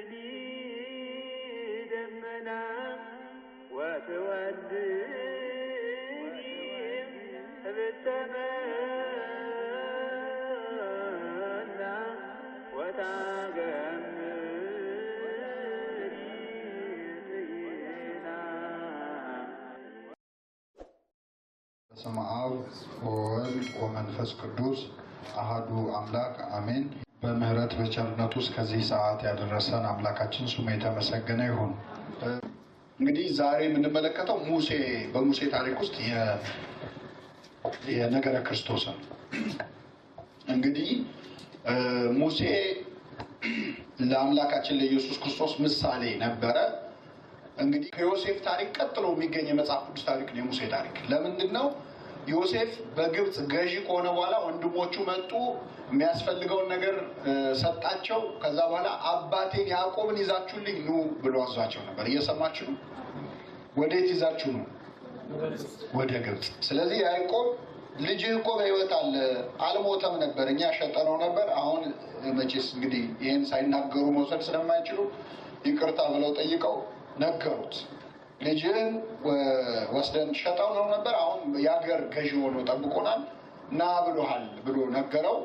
تمثلي دمنا وتودني بالتمنى وتغمري فينا. በስመ አብ ወወልድ ወመንፈስ ቅዱስ አሐዱ አምላክ አሜን። በምህረት በቸርነቱ እስከዚህ ሰዓት ያደረሰን አምላካችን ስሙ የተመሰገነ ይሁን። እንግዲህ ዛሬ የምንመለከተው በሙሴ ታሪክ ውስጥ የነገረ ክርስቶስን እንግዲህ ሙሴ ለአምላካችን ለኢየሱስ ክርስቶስ ምሳሌ ነበረ። እንግዲህ ከዮሴፍ ታሪክ ቀጥሎ የሚገኝ የመጽሐፍ ቅዱስ ታሪክ ነው የሙሴ ታሪክ። ለምንድን ነው? ዮሴፍ በግብጽ ገዢ ከሆነ በኋላ ወንድሞቹ መጡ፣ የሚያስፈልገውን ነገር ሰጣቸው። ከዛ በኋላ አባቴን ያዕቆብን ይዛችሁልኝ ኑ ብሎ አዟቸው ነበር። እየሰማችሁ ነው? ወዴት ይዛችሁ ነው? ወደ ግብጽ። ስለዚህ ያዕቆብ ልጅህ እኮ በሕይወት አለ፣ አልሞተም ነበር፣ እኛ ሸጠነው ነበር። አሁን መቼስ እንግዲህ ይህን ሳይናገሩ መውሰድ ስለማይችሉ ይቅርታ ብለው ጠይቀው ነገሩት። ልጅህን ወስደን ሸጠው ነው ነበር፣ አሁን የሀገር ገዢ ሆኖ ጠብቆናል፣ ና ብሎሃል ብሎ ነገረው።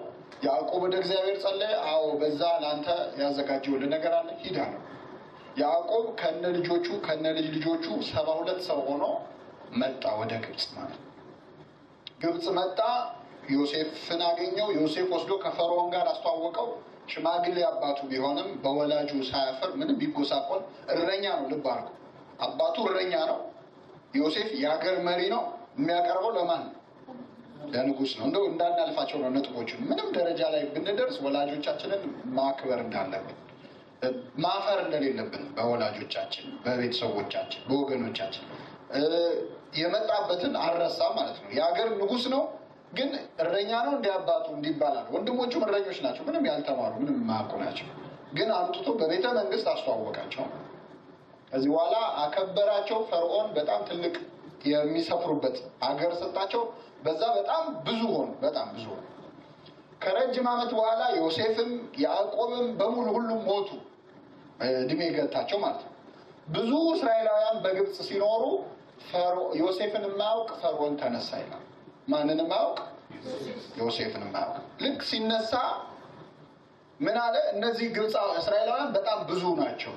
ያዕቆብ ወደ እግዚአብሔር ጸለየ። አዎ በዛ ለአንተ ያዘጋጀውልህ ነገር አለ፣ ሂድ አለው። ያዕቆብ ከነ ልጆቹ ከነ ልጅ ልጆቹ 72 ሰው ሆኖ መጣ ወደ ግብጽ ማለት ነው። ግብጽ መጣ። ዮሴፍን አገኘው። ዮሴፍ ወስዶ ከፈርዖን ጋር አስተዋወቀው። ሽማግሌ አባቱ ቢሆንም በወላጁ ሳያፍር ምንም ቢጎሳቆል እረኛ ነው። ልብ አድርጎ አባቱ እረኛ ነው። ዮሴፍ የሀገር መሪ ነው። የሚያቀርበው ለማን ነው? ለንጉሥ ነው። እንደው እንዳናልፋቸው ነው ነጥቦችን። ምንም ደረጃ ላይ ብንደርስ ወላጆቻችንን ማክበር እንዳለብን፣ ማፈር እንደሌለብን በወላጆቻችን፣ በቤተሰቦቻችን፣ በወገኖቻችን የመጣበትን አልረሳ ማለት ነው። የሀገር ንጉሥ ነው ግን እረኛ ነው። እንዲያባቱ እንዲባላል። ወንድሞቹም እረኞች ናቸው፣ ምንም ያልተማሩ ምንም የማያውቁ ናቸው። ግን አምጥቶ በቤተ መንግስት አስተዋወቃቸው። ከዚህ በኋላ አከበራቸው። ፈርዖን በጣም ትልቅ የሚሰፍሩበት አገር ሰጣቸው። በዛ በጣም ብዙ ሆኑ፣ በጣም ብዙ ሆኑ። ከረጅም ዓመት በኋላ ዮሴፍም ያዕቆብም በሙሉ ሁሉም ሞቱ፣ እድሜ ገታቸው ማለት ነው። ብዙ እስራኤላውያን በግብጽ ሲኖሩ ዮሴፍን የማያውቅ ፈርዖን ተነሳ ይላል። ማንን የማያውቅ? ዮሴፍን የማያውቅ። ልክ ሲነሳ ምን አለ? እነዚህ ግብጽ እስራኤላውያን በጣም ብዙ ናቸው፣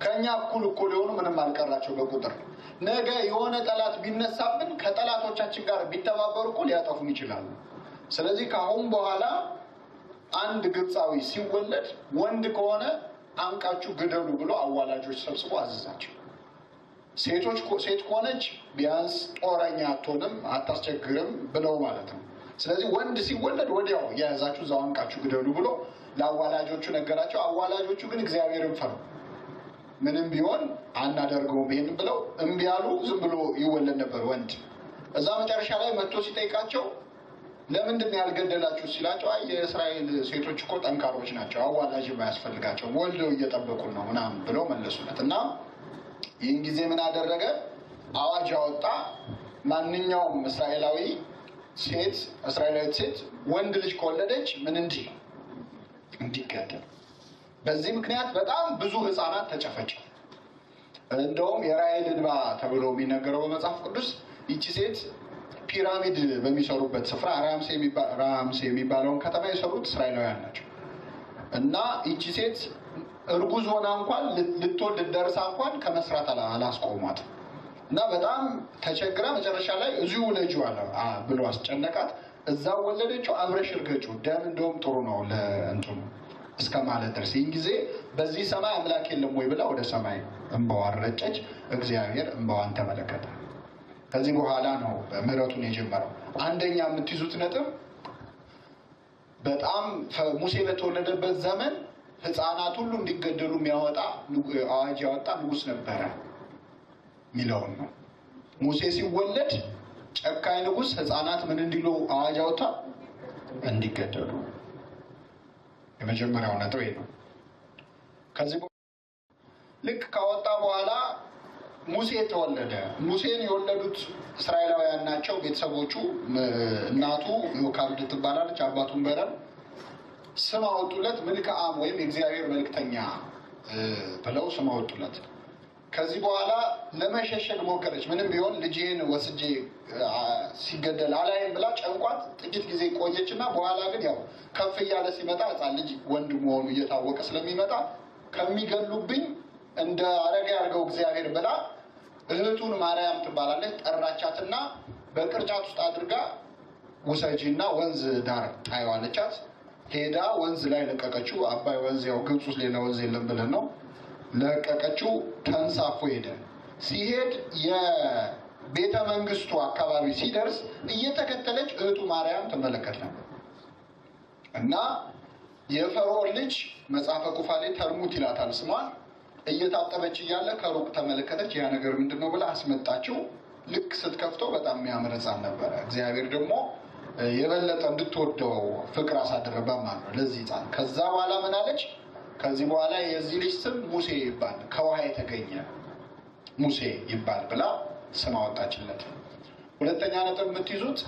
ከኛ እኩል የሆኑ ምንም አልቀራቸው በቁጥር። ነገ የሆነ ጠላት ቢነሳብን ከጠላቶቻችን ጋር ቢተባበሩ እኮ ሊያጠፉን ይችላሉ። ስለዚህ ከአሁን በኋላ አንድ ግብጻዊ ሲወለድ ወንድ ከሆነ አንቃችሁ ግደሉ ብሎ አዋላጆች ሰብስቦ አዘዛቸው። ሴት ከሆነች ቢያንስ ጦረኛ አትሆንም፣ አታስቸግርም ብለው ማለት ነው። ስለዚህ ወንድ ሲወለድ ወዲያው የያዛችሁ እዛው አንቃችሁ ግደሉ ብሎ ለአዋላጆቹ ነገራቸው። አዋላጆቹ ግን እግዚአብሔርን ፈሩ። ምንም ቢሆን አናደርገውም ይሄን ብለው እምቢ አሉ። ዝም ብሎ ይወለድ ነበር ወንድ። እዛ መጨረሻ ላይ መጥቶ ሲጠይቃቸው ለምንድን ነው ያልገደላችሁ ሲላቸው፣ አይ የእስራኤል ሴቶች እኮ ጠንካሮች ናቸው፣ አዋላጅ ባያስፈልጋቸው ወልደው እየጠበቁን ነው ምናምን ብለው መለሱለት። እና ይህን ጊዜ ምን አደረገ? አዋጅ አወጣ። ማንኛውም እስራኤላዊት ሴት ወንድ ልጅ ከወለደች ምን እንዲገደል። በዚህ ምክንያት በጣም ብዙ ሕፃናት ተጨፈጨፉ። እንደውም የራሔል እንባ ተብሎ የሚነገረው በመጽሐፍ ቅዱስ ይቺ ሴት ፒራሚድ በሚሰሩበት ስፍራ ራምሴ የሚባለውን ከተማ የሰሩት እስራኤላውያን ናቸው። እና ይቺ ሴት እርጉዝ ሆና እንኳን ልትወልድ ደርሳ እንኳን ከመስራት አላስቆሟት እና በጣም ተቸግራ መጨረሻ ላይ እዚሁ ውለጁ አለ ብሎ አስጨነቃት። እዛ ወለደችው። አብረሽ እርገጩ፣ ደም እንደውም ጥሩ ነው ለእንትኑ እስከ ማለት ድረስ። ይህን ጊዜ በዚህ ሰማይ አምላክ የለም ወይ ብላ ወደ ሰማይ እንባዋን ረጨች። እግዚአብሔር እንባዋን ተመለከተ። ከዚህ በኋላ ነው ምሕረቱን የጀመረው። አንደኛ የምትይዙት ነጥብ በጣም ሙሴ በተወለደበት ዘመን ሕፃናት ሁሉ እንዲገደሉ የሚያወጣ አዋጅ ያወጣ ንጉሥ ነበረ የሚለውን ነው። ሙሴ ሲወለድ ጨካኝ ንጉሥ ሕፃናት ምን እንዲሉ አዋጅ አወጣ? እንዲገደሉ። የመጀመሪያው ነጥብ ነው። ከዚህ ልክ ካወጣ በኋላ ሙሴ ተወለደ። ሙሴን የወለዱት እስራኤላውያን ናቸው ቤተሰቦቹ። እናቱ ዮካብድ ትባላለች፣ አባቱን በረም። ስም አወጡለት። መልክዓም ወይም የእግዚአብሔር መልክተኛ ብለው ስም አወጡለት። ከዚህ በኋላ ለመሸሸግ ሞከረች። ምንም ቢሆን ልጄን ወስጄ ሲገደል አላይም ብላ ጨንቋት ጥቂት ጊዜ ቆየችና በኋላ ግን ያው ከፍ እያለ ሲመጣ ሕፃን ልጅ ወንድ መሆኑ እየታወቀ ስለሚመጣ ከሚገሉብኝ እንደ አረጋ ያድርገው እግዚአብሔር ብላ እህቱን ማርያም ትባላለች ጠራቻትና በቅርጫት ውስጥ አድርጋ ውሰጂና ወንዝ ዳር ጣይው አለቻት። ሄዳ ወንዝ ላይ ለቀቀችው። አባይ ወንዝ ያው ግብፅ ውስጥ ሌላ ወንዝ የለም ብለን ነው ለቀቀችው። ተንሳፎ ሄደ። ሲሄድ የቤተ መንግስቱ አካባቢ ሲደርስ እየተከተለች እህቱ ማርያም ትመለከት ነበር እና የፈርዖን ልጅ መጽሐፈ ኩፋሌ ተርሙት ይላታል ስሟን። እየታጠበች እያለ ከሩቅ ተመለከተች። ያ ነገር ምንድን ነው ብላ አስመጣችው። ልክ ስትከፍተው በጣም የሚያምር ሕፃን ነበረ። እግዚአብሔር ደግሞ የበለጠ እንድትወደው ፍቅር አሳደረባት ማለት ነው ለዚህ ሕፃን። ከዛ በኋላ ምን አለች? ከዚህ በኋላ የዚህ ልጅ ስም ሙሴ ይባል፣ ከውሃ የተገኘ ሙሴ ይባል ብላ ስም አወጣችለት። ሁለተኛ ነጥብ የምትይዙት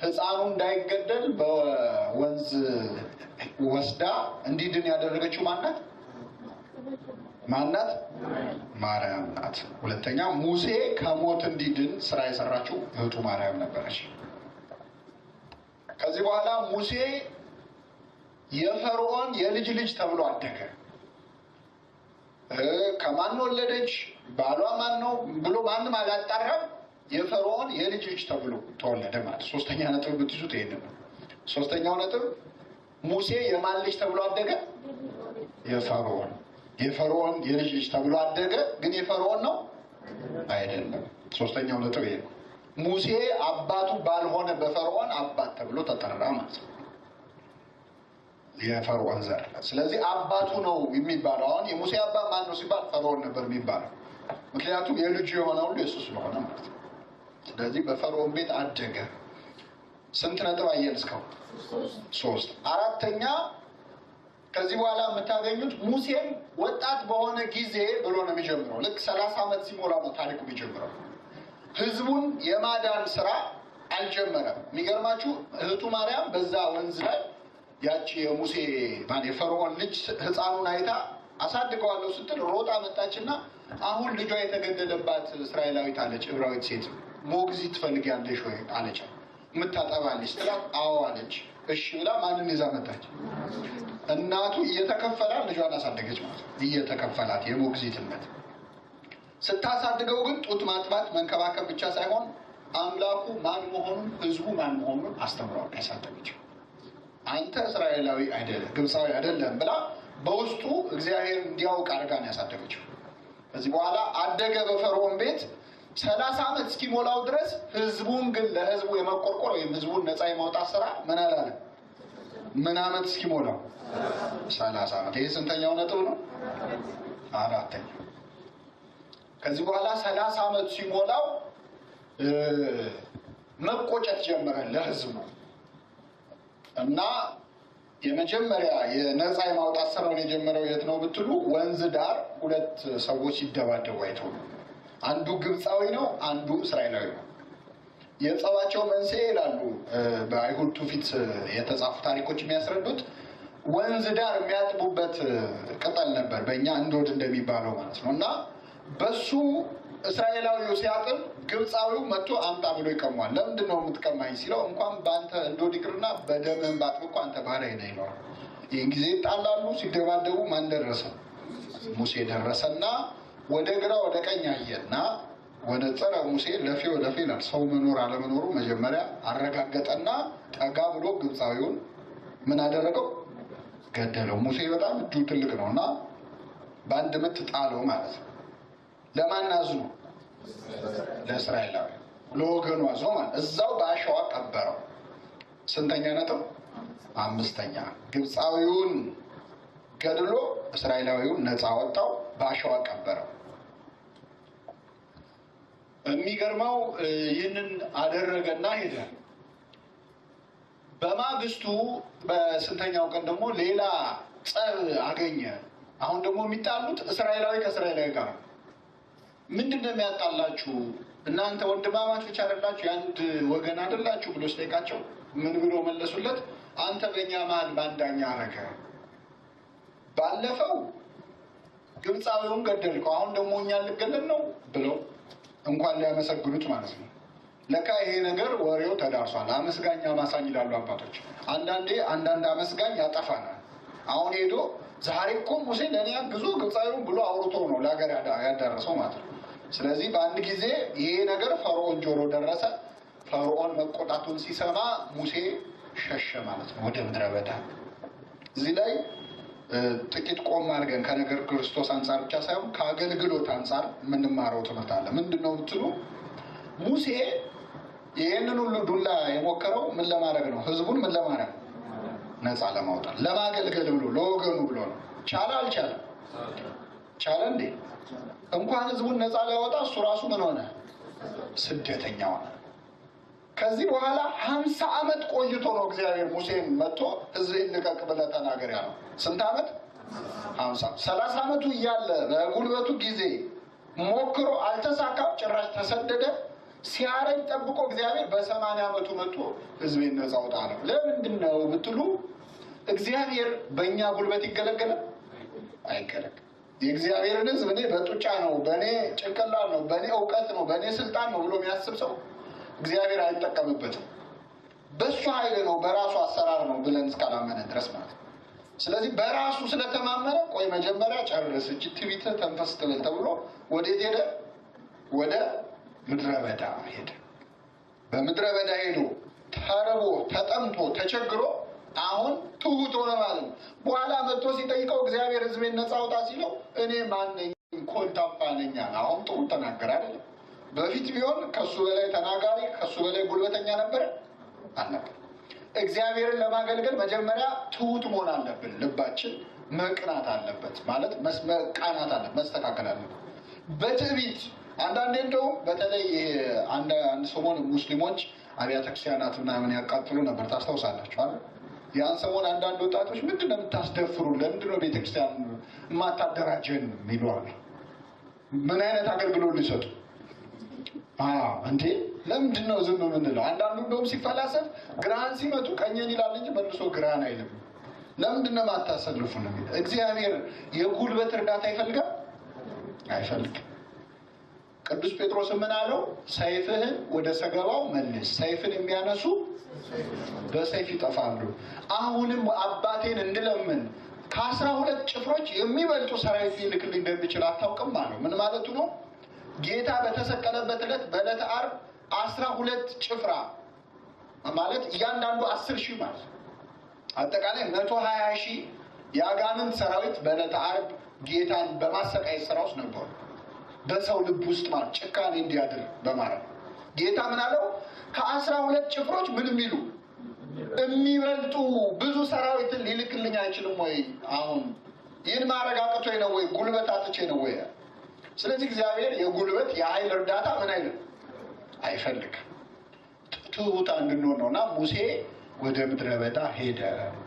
ሕፃኑ እንዳይገደል በወንዝ ወስዳ እንዲድን ያደረገችው ማናት? ማናት? ማርያም ናት። ሁለተኛ ሙሴ ከሞት እንዲድን ስራ የሰራችው እህቱ ማርያም ነበረች። ከዚህ በኋላ ሙሴ የፈርዖን የልጅ ልጅ ተብሎ አደገ። ከማን ወለደች ባሏ ማን ነው ብሎ ማንም አላጣራም። የፈርዖን የልጅ ልጅ ተብሎ ተወለደ ማለት። ሶስተኛ ነጥብ ብትይዙት ይሄንን ነው። ሶስተኛው ነጥብ ሙሴ የማን ልጅ ተብሎ አደገ? የፈርዖን የልጅ ልጅ ተብሎ አደገ። ግን የፈርዖን ነው አይደለም። ሶስተኛው ነጥብ ይሄ ነው። ሙሴ አባቱ ባልሆነ በፈርዖን አባት ተብሎ ተጠራ ማለት ነው፣ የፈርዖን ዘር። ስለዚህ አባቱ ነው የሚባለው። አሁን የሙሴ አባት ማን ነው ሲባል ፈርዖን ነበር የሚባለው፣ ምክንያቱም የልጁ የሆነ ሁሉ የሱ ስለሆነ ማለት ነው። ስለዚህ በፈርዖን ቤት አደገ። ስንት ነጥብ አየን እስካሁን? 3። አራተኛ ከዚህ በኋላ የምታገኙት ሙሴም ወጣት በሆነ ጊዜ ብሎ ነው የሚጀምረው። ልክ 30 ዓመት ሲሞላ ነው ታሪኩ የሚጀምረው። ህዝቡን የማዳን ስራ አልጀመረም። የሚገርማችሁ እህቱ ማርያም በዛ ወንዝ ላይ ያቺ የሙሴ የፈርዖን ልጅ ሕፃኑን አይታ አሳድገዋለሁ ስትል ሮጣ መጣችና አሁን ልጇ የተገደለባት እስራኤላዊት አለች፣ ዕብራዊት ሴት ሞግዚት ትፈልጊያለሽ ወይ አለች። የምታጠባለች ስትላት አዎ አለች። እሺ ብላ ማንን ይዛ መጣች? እናቱ እየተከፈላት ልጇን አሳደገች ማለት ነው። እየተከፈላት የሞግዚትነት ስታሳድገው ግን ጡት ማጥባት መንከባከብ ብቻ ሳይሆን አምላኩ ማን መሆኑን ህዝቡ ማን መሆኑን አስተምረዋል ያሳደገችው። አንተ እስራኤላዊ አይደለም ግብፃዊ አይደለም ብላ በውስጡ እግዚአብሔር እንዲያውቅ አድርጋን ያሳደገችው። ከዚህ በኋላ አደገ በፈርዖን ቤት 30 ዓመት እስኪሞላው ድረስ። ህዝቡን ግን ለህዝቡ የመቆርቆር ወይም ህዝቡን ነፃ የማውጣት ስራ ምን አላለ? ምን ዓመት እስኪሞላው? 30 ዓመት። ይሄ ስንተኛው ነጥብ ነው? 4ኛው። ከዚህ በኋላ 30 ዓመት ሲሞላው መቆጨት ጀመረ ለህዝቡ እና የመጀመሪያ የነፃ የማውጣት ስራውን የጀመረው የት ነው ብትሉ፣ ወንዝ ዳር 2 ሰዎች ሲደባደቡ አይተው ነው። አንዱ ግብፃዊ ነው፣ አንዱ እስራኤላዊ ነው። የጸባቸው መንስኤ ይላሉ በአይሁድ ትውፊት የተጻፉ ታሪኮች የሚያስረዱት ወንዝ ዳር የሚያጥቡበት ቅጠል ነበር፣ በእኛ እንዶድ እንደሚባለው ማለት ነው። እና በሱ እስራኤላዊው ሲያጥብ ግብፃዊው መጥቶ አምጣ ብሎ ይቀሟል። ለምንድን ነው የምትቀማኝ ሲለው እንኳን በአንተ እንዶድ ይቅርና በደምህን ባጥብ እኮ አንተ ባሪያዬ ነህ ይለዋል። ይህን ጊዜ ይጣላሉ። ሲደባደቡ ማን ደረሰ? ሙሴ ደረሰና ወደ ግራ ወደ ቀኝ አየና ወደ ጸረ ሙሴ ለፌ ወደ ፌ ይላል። ሰው መኖር አለመኖሩ መጀመሪያ አረጋገጠና ጠጋ ብሎ ግብፃዊውን ምን አደረገው? ገደለው። ሙሴ በጣም እጁ ትልቅ ነው እና በአንድ ምት ጣለው ማለት ነው። ለማን አዝኖ? ለእስራኤላዊ ለወገኑ አዝኖ ማለት እዛው በአሸዋ ቀበረው። ስንተኛ ነጥብ? 5ኛ። ግብፃዊውን ገድሎ እስራኤላዊውን ነፃ ወጣው፣ በአሸዋ ቀበረው። የሚገርመው ይህንን አደረገና ሄደ። በማግስቱ በስንተኛው ቀን ደግሞ ሌላ ጸብ አገኘ። አሁን ደግሞ የሚጣሉት እስራኤላዊ ከእስራኤላዊ ጋር ነው። ምንድን ነው የሚያጣላችሁ? እናንተ ወንድማማቾች አይደላችሁ? የአንድ ወገን አይደላችሁ ብሎ ሲጠይቃቸው ምን ብሎ መለሱለት? አንተ በእኛ መሀል ባንዳኛ አረገ? ባለፈው ግብፃዊውን ገደልከው፣ አሁን ደግሞ እኛን ልገደል ነው ብለው እንኳን ሊያመሰግኑት ማለት ነው። ለካ ይሄ ነገር ወሬው ተዳርሷል። አመስጋኝ አማሳኝ ይላሉ አባቶች። አንዳንድ አመስጋኝ ያጠፋናል። አሁን ሄዶ ዛሬ እኮ ሙሴ ለእኔ ያግዞ ግብፃዊውን ብሎ አውርቶ ነው ለሀገር ያዳረሰው ማለት ነው። ስለዚህ በአንድ ጊዜ ይሄ ነገር ፈርዖን ጆሮ ደረሰ። ፈርዖን መቆጣቱን ሲሰማ ሙሴ ሸሸ ማለት ነው ወደ ምድረ በዳ። እዚህ ላይ ጥቂት ቆም አድርገን ከነገር ክርስቶስ አንጻር ብቻ ሳይሆን ከአገልግሎት አንጻር የምንማረው ትምህርት አለ። ምንድን ነው የምትሉ? ሙሴ ይህንን ሁሉ ዱላ የሞከረው ምን ለማድረግ ነው? ህዝቡን ምን ለማድረግ? ነፃ ለማውጣት፣ ለማገልገል ብሎ ለወገኑ ብሎ ነው። ቻለ አልቻለም? ቻለ እንዴ? እንኳን ህዝቡን ነፃ ሊያወጣ እሱ ራሱ ምን ሆነ? ስደተኛ ሆነ። ከዚህ በኋላ 50 ዓመት ቆይቶ ነው እግዚአብሔር ሙሴን መጥቶ ህዝብህን ልቀቅ ብለህ ተናገር ያለው። ስንት ዓመት? 50። 30 ዓመቱ እያለ በጉልበቱ ጊዜ ሞክሮ አልተሳካም። ጭራሽ ተሰደደ። ሲያረጅ ጠብቆ እግዚአብሔር በ80 ዓመቱ መጥቶ ህዝቤን ነፃ አውጣ ነው። ለምንድን ነው ብትሉ፣ እግዚአብሔር በእኛ ጉልበት ይገለገላል? አይገለግልም። የእግዚአብሔርን ህዝብ እኔ በጡጫ ነው፣ በእኔ ጭንቅላት ነው፣ በእኔ እውቀት ነው፣ በእኔ ስልጣን ነው ብሎ የሚያስብ ሰው እግዚአብሔር አይጠቀምበትም። በእሱ ኃይል ነው፣ በራሱ አሰራር ነው ብለን እስካላመነ ድረስ ማለት ነው። ስለዚህ በራሱ ስለተማመነ ቆይ መጀመሪያ ጨርስ፣ እጅ ትቢት ተንፈስ ትበል ተብሎ ወዴት ሄደ? ወደ ምድረ በዳ ሄደ። በምድረ በዳ ሄዶ ተርቦ ተጠምቶ ተቸግሮ አሁን ትሁት ሆነ ማለት ነው። በኋላ መጥቶ ሲጠይቀው እግዚአብሔር ህዝቤን ነፃ አውጣ ሲለው እኔ ማነኝ? ኮልታፋ ነኝ። አሁን ጥሩ ተናገር አይደለም? በፊት ቢሆን ከሱ በላይ ተናጋሪ ከሱ በላይ ጉልበተኛ ነበር አልነበር? እግዚአብሔርን ለማገልገል መጀመሪያ ትሁት መሆን አለብን። ልባችን መቅናት አለበት ማለት መቃናት አለበት፣ መስተካከል አለበት። በትዕቢት አንዳንዴ እንደውም በተለይ አንድ ሰሞን ሙስሊሞች አብያተ ክርስቲያናት ምናምን ያቃጥሉ ነበር። ታስታውሳላችሁ አይደል? ያን ሰሞን አንዳንድ ወጣቶች ምንድን ነው የምታስደፍሩ? ለምንድን ነው ቤተክርስቲያን የማታደራጀን ይለዋል። ምን አይነት አገልግሎት ሊሰጡ እንዴ? ለምንድን ነው ዝም የምንለው? አንዳንዱ እንደውም ሲፈላሰፍ ግራህን ሲመቱ ቀኘን ይላል እንጂ መልሶ ግራህን አይልም። ለምንድን ነው የማታሰልፉ ነው? እግዚአብሔር የጉልበት እርዳታ ይፈልጋል? አይፈልግም። ቅዱስ ጴጥሮስ ምን አለው? ሰይፍህን ወደ ሰገባው መልስ፣ ሰይፍን የሚያነሱ በሰይፍ ይጠፋሉ። አሁንም አባቴን እንድለምን ከ12 ጭፍሮች የሚበልጡ ሰራዊት ሊልክልኝ እንደሚችል አታውቅም አለው። ምን ማለቱ ነው? ጌታ በተሰቀለበት ዕለት በዕለተ ዓርብ 12 ጭፍራ ማለት እያንዳንዱ 10,000 ማለት አጠቃላይ 120,000 የአጋንንት ሰራዊት በዕለተ ዓርብ ጌታን በማሰቃየት ስራ ውስጥ ነበሩ። በሰው ልብ ውስጥ ማለት ጭካኔ እንዲያድር በማለት ጌታ ምን አለው? ከ12 ጭፍሮች ምን የሚሉ የሚበልጡ ብዙ ሰራዊትን ሊልክልኝ አይችልም ወይ? አሁን ይህን ማድረግ አቅቶኝ ነው ወይ? ጉልበት አጥቼ ነው ወይ? ስለዚህ እግዚአብሔር የጉልበት የኃይል እርዳታ ምን አይልም፣ አይፈልግም። ትሁት እንድንሆን ነው። እና ሙሴ ወደ ምድረ በዳ ሄደ።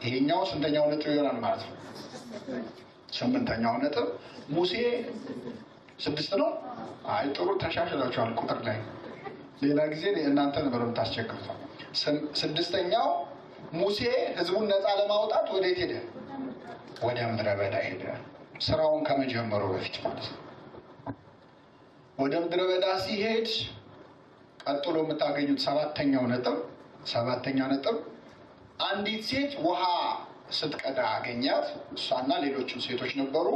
ይሄኛው ስንተኛው ነጥብ ይሆናል ማለት ነው? 8ኛው ነጥብ። ሙሴ 6 ነው። አይ ጥሩ ተሻሽላችኋል ቁጥር ላይ። ሌላ ጊዜ እናንተ ነበር የምታስቸግሩት። 6ኛው ሙሴ ህዝቡን ነፃ ለማውጣት ወዴት ሄደ? ወደ ምድረ በዳ ሄደ። ስራውን ከመጀመሩ በፊት ማለት ነው። ወደ ምድረ በዳ ሲሄድ ቀጥሎ የምታገኙት 7ኛው ነጥብ አንዲት ሴት ውሃ ስትቀዳ አገኛት። እሷና ሌሎችም ሴቶች ነበሩ።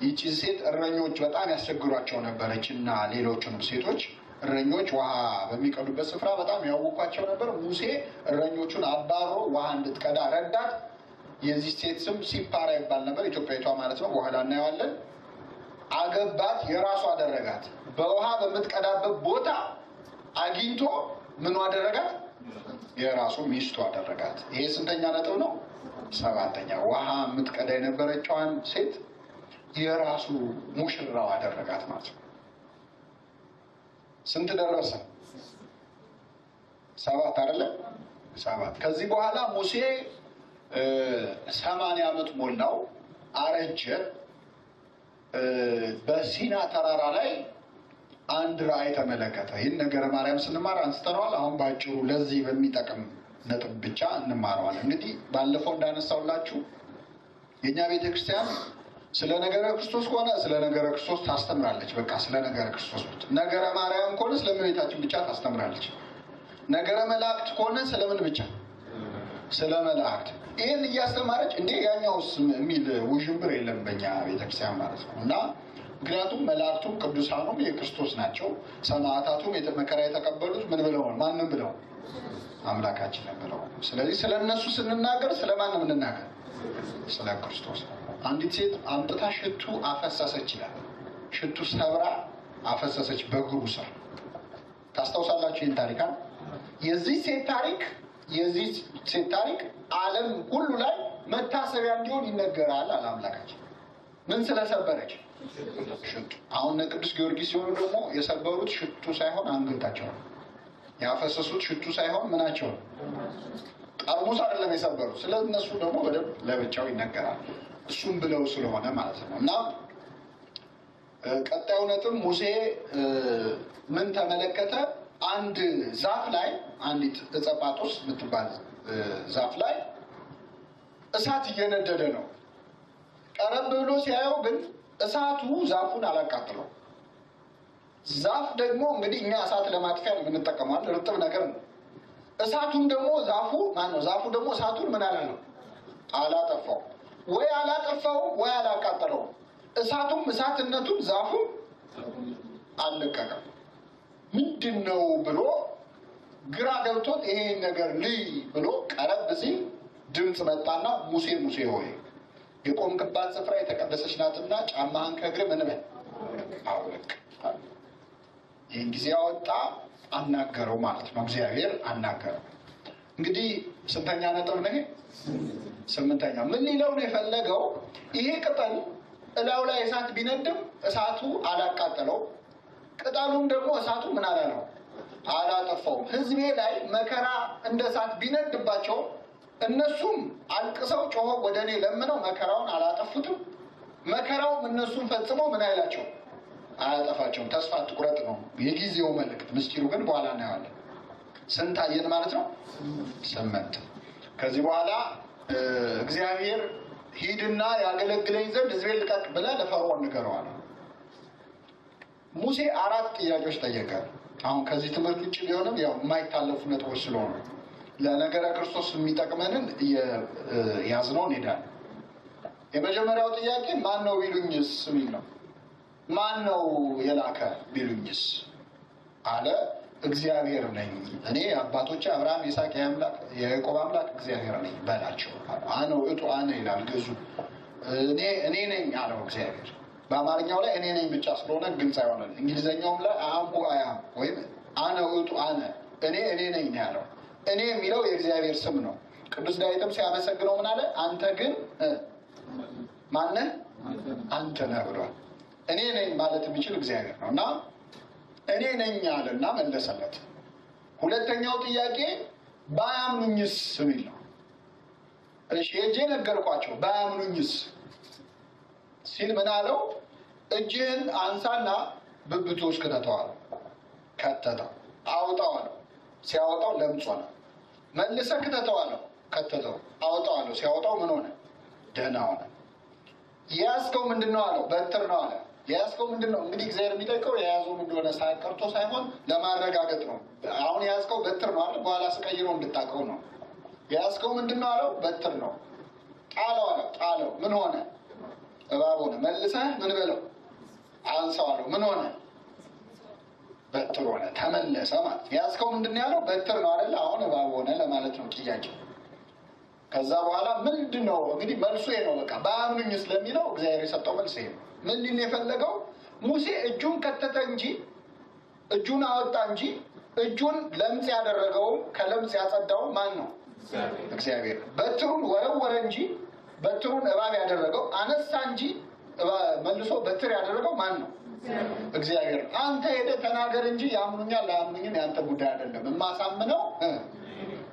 ይቺ ሴት እረኞች በጣም ያስቸግሯቸው ነበረች እና ሌሎቹንም ሴቶች እረኞች ውሃ በሚቀዱበት ስፍራ በጣም ያውቋቸው ነበር። ሙሴ እረኞቹን አባሮ ውሃ እንድትቀዳ ረዳት። የዚህ ሴት ስም ሲፓራ ይባል ነበር፣ ኢትዮጵያዊቷ ማለት ነው። በኋላ እናየዋለን። አገባት፣ የራሱ አደረጋት። በውሃ በምትቀዳበት ቦታ አግኝቶ ምኑ አደረጋት? የራሱ ሚስቱ አደረጋት። ይሄ ስንተኛ ነጥብ ነው? 7ኛ። ውሃ የምትቀዳ የነበረችዋን ሴት የራሱ ሙሽራው አደረጋት ማለት ነው። ስንት ደረሰ? 7 አይደለ? 7። ከዚህ በኋላ ሙሴ 80 ዓመት ሞላው፣ አረጀ። በሲና ተራራ ላይ አንድ ራእይ ተመለከተ። ይህን ነገረ ማርያም ስንማር አንስተነዋል። አሁን ባጭሩ ለዚህ በሚጠቅም ነጥብ ብቻ እንማረዋለን። እንግዲህ ባለፈው እንዳነሳውላችሁ የኛ ቤተክርስቲያን ስለ ነገረ ክርስቶስ ከሆነ ስለ ነገረ ክርስቶስ ታስተምራለች። በቃ ስለ ነገረ ክርስቶስ ብቻ። ነገረ ማርያም ከሆነ ስለ እመቤታችን ብቻ ታስተምራለች። ነገረ መላእክት ከሆነ ስለምን ብቻ? ስለ መላእክት። ይህን እያስተማረች እንዴ ያኛውስ የሚል ውዥንብር የለም በእኛ ቤተክርስቲያን ማለት ነው። እና ምክንያቱም መላእክቱም ቅዱሳኑም የክርስቶስ ናቸው። ሰማዕታቱም መከራ የተቀበሉት ምን ብለው? ማንም ብለው? አምላካችንን ብለው። ስለዚህ ስለ እነሱ ስንናገር ስለማንም እንናገር? ስለ ክርስቶስ። አንዲት ሴት አምጥታ ሽቱ አፈሰሰች ይላል። ሽቱ ሰብራ አፈሰሰች በእግሩ ስር። ታስታውሳላችሁ ይህን ታሪክ? የዚህ ሴት ታሪክ ዓለም ሁሉ ላይ መታሰቢያ እንዲሆን ይነገራል አለ አምላካችን። ምን ስለሰበረች? ሽቱ። አሁን ቅዱስ ጊዮርጊስ ሲሆኑ ደግሞ የሰበሩት ሽቱ ሳይሆን አንገታቸው ነው። ያፈሰሱት ሽቱ ሳይሆን ምናቸው ነው? ጠርሙስ አይደለም የሰበሩት። ስለዚህ እነሱ ደግሞ በደንብ ለብቻው ይነገራል። እሱም ብለው ስለሆነ ማለት ነው። እና ቀጣዩ ነጥብ ሙሴ ምን ተመለከተ? አንድ ዛፍ ላይ አንዲት ዕፀ ጳጦስ የምትባል ዛፍ ላይ እሳት እየነደደ ነው። ቀረብ ብሎ ሲያየው ግን እሳቱ ዛፉን አላቃጥለው። ዛፍ ደግሞ እንግዲህ እኛ እሳት ለማጥፊያ የምንጠቀመው እርጥብ ነገር ነው። እሳቱን ደግሞ ዛፉ ደግሞ እሳቱን ምን አላለው? አላጠፋው። ወይ አላጠፋው ወይ አላቃጠለው። እሳቱም እሳትነቱን ዛፉን አልለቀቀም። ምንድን ነው ብሎ ግራ ገብቶት ይሄን ነገር ልይ ብሎ ቀረብ ሲል ድምፅ መጣና ሙሴ ሙሴ ሆይ የቆምክባት ስፍራ የተቀደሰች ናትና ጫማህን ከእግርህ ምን በል አውልቅ። ይህን ጊዜ አወጣ፣ አናገረው ማለት ነው። እግዚአብሔር አናገረው። እንግዲህ ስንተኛ ነጥብ ነው? ስምንተኛ። ምን ሊለው ነው የፈለገው? ይሄ ቅጠል እላው ላይ እሳት ቢነድም እሳቱ አላቃጠለው፣ ቅጠሉም ደግሞ እሳቱ ምን አላለው? አላጠፋውም። ህዝቤ ላይ መከራ እንደ እሳት ቢነድባቸው እነሱም አልቅሰው ጮኸው ወደ እኔ ለምነው መከራውን አላጠፉትም። መከራውም እነሱም ፈጽመው ምን አይላቸው? አያጠፋቸውም። ተስፋ አትቁረጥ ነው የጊዜው መልእክት። ምስጢሩ ግን በኋላ እናየዋለን። ስንት አየን ማለት ነው? 8። ከዚህ በኋላ እግዚአብሔር ሂድና ያገለግለኝ ዘንድ ህዝቤን ልቀቅ ብለህ ለፈርዖን ንገረዋል። ሙሴ 4 ጥያቄዎች ጠየቀ። አሁን ከዚህ ትምህርት ውጭ ቢሆንም ያው የማይታለፉ ነጥቦች ስለሆኑ ለነገረ ክርስቶስ የሚጠቅመንን ያዝነው እንሄዳለን። የመጀመሪያው ጥያቄ ማን ነው ቢሉኝስ የሚል ነው። ማን ነው የላከ ቢሉኝስ አለ። እግዚአብሔር ነኝ እኔ አባቶቼ አብርሃም ይስሐቅ የያዕቆብ አምላክ እግዚአብሔር ነኝ በላቸው። አነ ውእቱ አነ ይላል ግዙ። እኔ ነኝ አለው እግዚአብሔር። በአማርኛው ላይ እኔ ነኝ ብቻ ስለሆነ ግልጽ አይሆንም። እንግሊዘኛውም ላይ አም አያም ወይም አነ ውእቱ አነ እኔ ነኝ ያለው። እኔ የሚለው የእግዚአብሔር ስም ነው። ቅዱስ ዳዊትም ሲያመሰግነው ምን አለ? አንተ ግን ማነህ? አንተ ነህ ብሏል። እኔ ነኝ ማለት የሚችል እግዚአብሔር ነው እና እኔ ነኝ አለና መለሰለት። ሁለተኛው ጥያቄ ባያምኑኝስ የሚል ነው። እሺ ሄጄ ነገርኳቸው ባያምኑኝስ ሲል ምን አለው? እጅህን አንሳና ብብቱ ውስጥ ከተተዋል። ከተተው። አውጣው አለው። ሲያወጣው ለምጽ ሆነ። መልሰህ ከተተው አለው። ከተተው። አውጣው አለው። ሲያወጣው ምን ሆነ? ደህና ሆነ። የያዝከው ምንድን ነው አለው። በትር ነው አለ። የያዝከው ምንድን ነው? እንግዲህ እግዚአብሔር የሚጠይቀው የያዘው እንደሆነ ሳይቀርቶ ሳይሆን ለማረጋገጥ ነው። አሁን የያዝከው በትር ነው አለ። በኋላ ስቀይረው እንድታውቀው ነው። የያዝከው ምንድን ነው አለው። በትር ነው። ጣለው አለው። ጣለው። ምን ሆነ? እባብ ሆነ። መልሰህ ምን በለው? አንሳው አለው። ምን ሆነ? በትር ሆነ። ተመለሰ ማለት የያዝከው ምንድን ነው ያለው? በትር ነው አይደል? አሁን እባብ ሆነ ለማለት ነው ጥያቄው። ከዛ በኋላ ምንድን ነው እንግዲህ መልሱ ይሄ ነው። በቃ ባያምኑኝ ስለሚለው እግዚአብሔር የሰጠው መልስ ይሄ ነው። ምን ሊል የፈለገው? ሙሴ እጁን ከተተ እንጂ እጁን አወጣ እንጂ እጁን ለምጽ ያደረገውም ከለምጽ ያጸዳው ማን ነው? እግዚአብሔር። በትሩን ወረወረ እንጂ በትሩን እባብ ያደረገው አነሳ እንጂ መልሶ በትር ያደረገው ማን ነው? እግዚአብሔር። አንተ ሄደህ ተናገር እንጂ ያምኑኛል አያምኑኝም ያንተ ጉዳይ አይደለም። የማሳምነው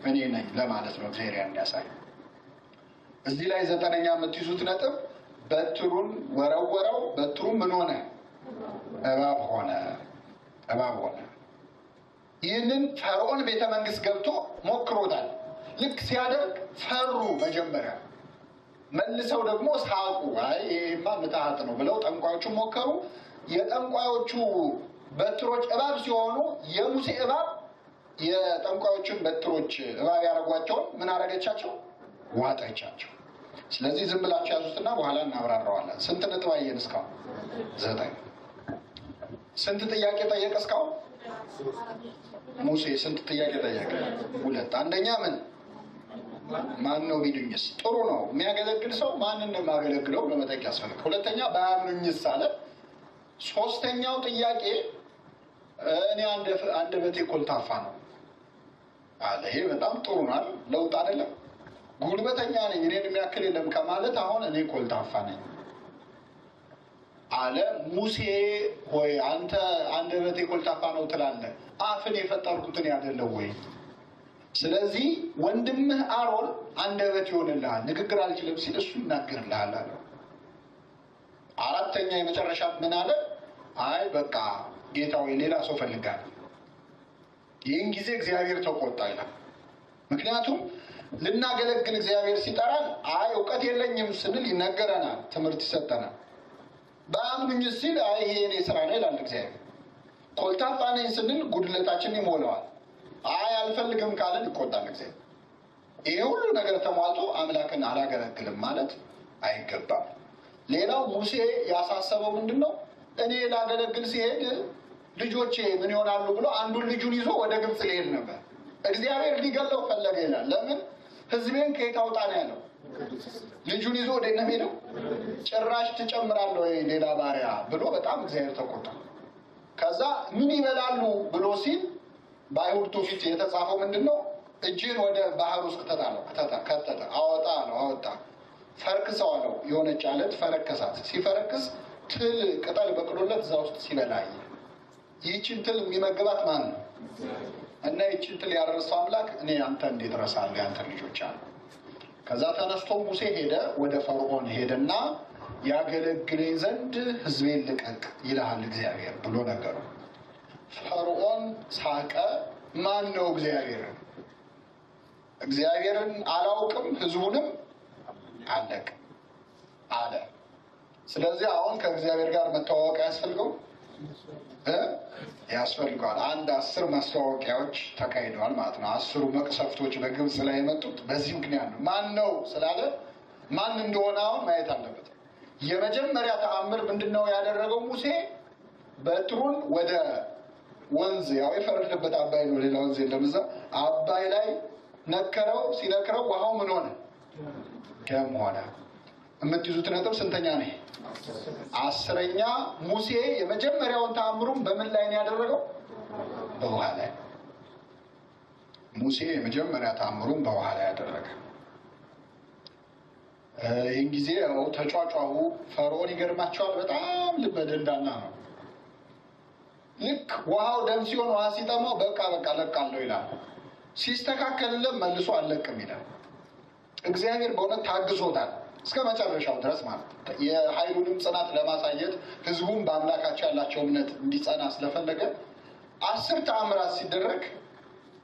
እኔ ነኝ ለማለት ነው እግዚአብሔር ያንዳሳይ። እዚህ ላይ 9ኛ የምትይዙት ነጥብ በትሩን ወረወረው። በትሩ ምን ሆነ? እባብ ሆነ። እባብ ሆነ። ይህንን ፈርዖን ቤተ መንግስት ገብቶ ሞክሮታል። ልክ ሲያደርግ ፈሩ መጀመሪያ። መልሰው ደግሞ ሳቁ። አይ ይሄማ ምትሃት ነው ብለው ጠንቋዮቹ ሞከሩ። የጠንቋዮቹ በትሮች እባብ ሲሆኑ የሙሴ እባብ የጠንቋዮቹን በትሮች እባብ ያደረጓቸውን ምን አደረገቻቸው? ዋጠቻቸው። ስለዚህ ዝም ብላችሁ ያዙትና በኋላ እናብራራዋለን። ስንት ነጥብ አየን እስካሁን? 9። ስንት ጥያቄ ጠየቀ እስካሁን? ሙሴ ስንት ጥያቄ ጠየቀ? 2። አንደኛ ምን ማን ነው ቢሉኝስ? ጥሩ ነው የሚያገለግል ሰው ማንን ነው የማገለግለው ብሎ መጠየቅ ያስፈልጋል። ሁለተኛ ባያምኑኝስ አለ። ሶስተኛው ጥያቄ እኔ አንደበቴ ኮልታፋ ነው አለ። ይሄ በጣም ጥሩ ነው አይደል? ለውጥ አይደለም? ጉልበተኛ ነኝ እኔን የሚያክል የለም ከማለት አሁን እኔ ኮልታፋ ነኝ አለ። ሙሴ ሆይ አንተ አንደበቴ ኮልታፋ ነው ትላለህ፣ አፍን የፈጠርኩትን ያደለው ወይ? ስለዚህ ወንድምህ አሮን አንደበት ይሆንልሃል፣ ንግግር አልችልም ሲል እሱ ይናገርልሃል አለ። አራተኛ የመጨረሻ ምን አለ? አይ በቃ ጌታው ሌላ ሰው ፈልጋለሁ። ይህን ጊዜ እግዚአብሔር ተቆጣ ይላል። ምክንያቱም ልናገለግል እግዚአብሔር ሲጠራን አይ እውቀት የለኝም ስንል ይነገረናል፣ ትምህርት ይሰጠናል። በአምኑኝ ሲል አይ ይሄ የኔ ስራ ነው ይላል እግዚአብሔር። ኮልታፋ ነኝ ስንል ጉድለታችን ይሞላዋል። አይ አልፈልግም ካለን ይቆጣል እግዚአብሔር። ይሄ ሁሉ ነገር ተሟልቶ አምላክን አላገለግልም ማለት አይገባም። ሌላው ሙሴ ያሳሰበው ምንድን ነው? እኔ ላገለግል ሲሄድ ልጆቼ ምን ይሆናሉ ብሎ አንዱን ልጁን ይዞ ወደ ግብፅ ሊሄድ ነበር። እግዚአብሔር ሊገለው ፈለገ ይላል። ለምን? ህዝቤን ከየት አውጣ ነው ያለው። ልጁን ይዞ ወደ ነው ሄደው። ጭራሽ ትጨምራለህ ወይ ሌላ ባሪያ ብሎ በጣም እግዚአብሔር ተቆጣ። ከዛ ምን ይበላሉ ብሎ ሲል በአይሁድ ትውፊት የተጻፈው ምንድን ነው? እጅን ወደ ባህር ውስጥ ከተተ አወጣ ነው። አወጣ ፈርክሰው አለው። የሆነች አለት ፈረከሳት። ሲፈረክስ ትል ቅጠል በቅሎለት እዛ ውስጥ ሲበላኝ ይህችን ትል የሚመግባት ማን ነው? እና ይህችን ትል ያደረሰው አምላክ እኔ አንተ እንዴት ረሳለሁ ያንተ ልጆች አለ። ከዛ ተነስቶ ሙሴ ሄደ፣ ወደ ፈርዖን ሄደና ያገለግለኝ ዘንድ ህዝቤን ልቀቅ ይልሃል እግዚአብሔር ብሎ ነገረው። ፈርዖን ሳቀ። ማን ነው እግዚአብሔር? እግዚአብሔርን አላውቅም ህዝቡንም አለቅም አለ። ስለዚህ አሁን ከእግዚአብሔር ጋር መተዋወቅ ያስፈልገዋል። አንድ 10 ማስተዋወቂያዎች ተካሂደዋል ማለት ነው። 10 መቅሰፍቶች በግብፅ ላይ የመጡት በዚህ ምክንያት ነው። ማን ነው ስላለ ማን እንደሆነ አሁን ማየት አለበት። የመጀመሪያ ተአምር ምንድነው ያደረገው ሙሴ? በትሩን ወደ ወንዝ፣ ያው የፈረደበት አባይ ነው፣ ሌላ ወንዝ የለም እዛ። አባይ ላይ ነከረው። ሲነክረው ውሃው ምን ሆነ? ደም ሆነ። የምትይዙት ነጥብ ስንተኛ ነው? 10ኛ። ሙሴ የመጀመሪያውን ተአምሩን በምን ላይ ነው ያደረገው? በውሃ ላይ። ሙሴ የመጀመሪያ ተአምሩን በውሃ ላይ ያደረገ። ይህን ጊዜ ያው ተጫጫሁ። ፈርዖን ይገርማቸዋል፣ በጣም ልበ ደንዳና ነው። ልክ ውሃው ደም ሲሆን ውሃ ሲጠማው በቃ ለቃለሁ ይላል። ሲስተካከልለት መልሶ አለቅም ይላል። እግዚአብሔር በእውነት ታግሶታል እስከ መጨረሻው ድረስ ማለት ነው። የኃይሉንም ጽናት ለማሳየት ህዝቡም በአምላካቸው ያላቸው እምነት እንዲጸና ስለፈለገ 10 ተአምራት ሲደረግ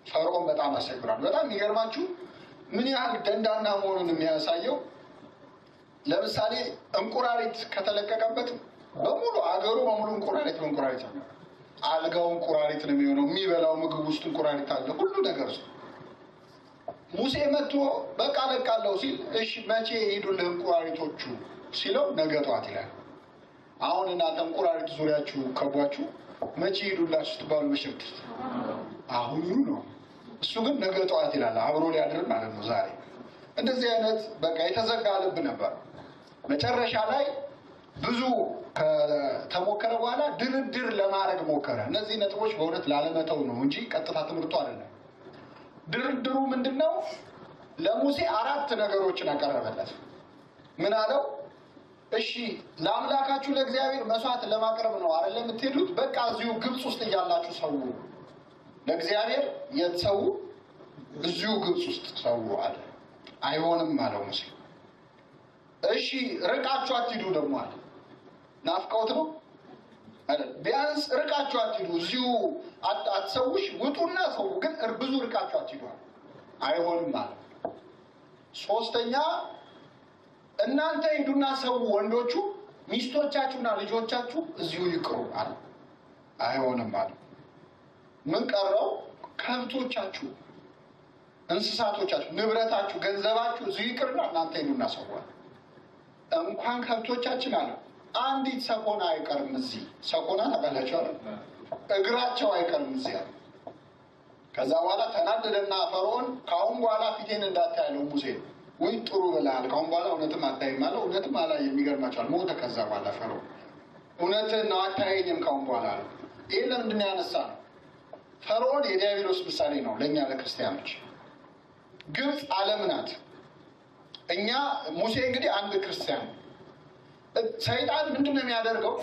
ፈርዖን በጣም አስቸግሯል። በጣም የሚገርማችሁ ምን ያህል ደንዳና መሆኑን የሚያሳየው ለምሳሌ እንቁራሪት ከተለቀቀበት በሙሉ አገሩ በሙሉ እንቁራሪት በእንቁራሪት ነው። አልጋው እንቁራሪት ነው የሚሆነው። የሚበላው ምግብ ውስጥ እንቁራሪት አለ፣ ሁሉ ነገር ውስጥ። ሙሴ መጥቶ በቃ ለቃለሁ ሲል እሺ መቼ ሄዱልህ እንቁራሪቶቹ ሲለው ነገ ጠዋት ይላል። አሁን እናንተ እንቁራሪት ዙሪያችሁ ከቧችሁ መቼ ሄዱላችሁ ስትባሉ መሸብት አሁኑ ነው። እሱ ግን ነገ ጠዋት ይላል። አብሮ ሊያድር ማለት ነው። ዛሬ እንደዚህ አይነት በቃ የተዘጋ ልብ ነበር። መጨረሻ ላይ ብዙ ከተሞከረ በኋላ ድርድር ለማድረግ ሞከረ። እነዚህ ነጥቦች በእውነት ላለመተው ነው እንጂ ቀጥታ ትምህርቱ አይደለም። ድርድሩ ምንድነው? ለሙሴ 4 ነገሮችን አቀረበለት። ምን አለው? እሺ ለአምላካችሁ ለእግዚአብሔር መስዋዕት ለማቅረብ ነው አይደል የምትሄዱት? በቃ እዚሁ ግብፅ ውስጥ እያላችሁ ሰው ለእግዚአብሔር የተሰው እዚሁ ግብፅ ውስጥ ሰው አለ። አይሆንም አለው ሙሴ። እሺ ርቃችሁ አትሂዱ ደግሞ አለ። ናፍቀውት ነው አይደል? ቢያንስ ርቃችሁ አትሂዱ፣ እዚሁ አትሰውሽ፣ ውጡና ሰው ግን ብዙ ርቃችሁ አትሂዱ። አይሆንም አለ። ሶስተኛ እናንተ ሂዱና ሰው ወንዶቹ ሚስቶቻችሁና ልጆቻችሁ እዚሁ ይቅሩ አለ። አይሆንም አለ። ምን ቀረው? ከብቶቻችሁ፣ እንስሳቶቻችሁ፣ ንብረታችሁ፣ ገንዘባችሁ እዚሁ ይቅርና እናንተ ሂዱና ሰው እንኳን ከብቶቻችን አለ አንዲት ሰኮና አይቀርም እዚህ። ሰኮና ታውቃላችሁ አይደል? እግራቸው አይቀርም እዚህ አለ። ከዛ በኋላ ተናደደና ፈርዖን ካሁን በኋላ ፊቴን እንዳታያለው ሙሴ ወይ ጥሩ ብለሃል፣ ካሁን በኋላ እውነትም አታይም አለው። እውነትም አላየም። የሚገርማችኋል ሞተ። ከዛ በኋላ ፈርዖን እውነትን ነው አታየኝም ካሁን በኋላ አለ። ይህ ለምንድን ነው ያነሳነው? ፈርዖን የዲያብሎስ ምሳሌ ነው ለእኛ ለክርስቲያኖች። ግብፅ ዓለም ናት። እኛ ሙሴ እንግዲህ አንድ ክርስቲያን። ሰይጣን ምንድን ነው የሚያደርገው?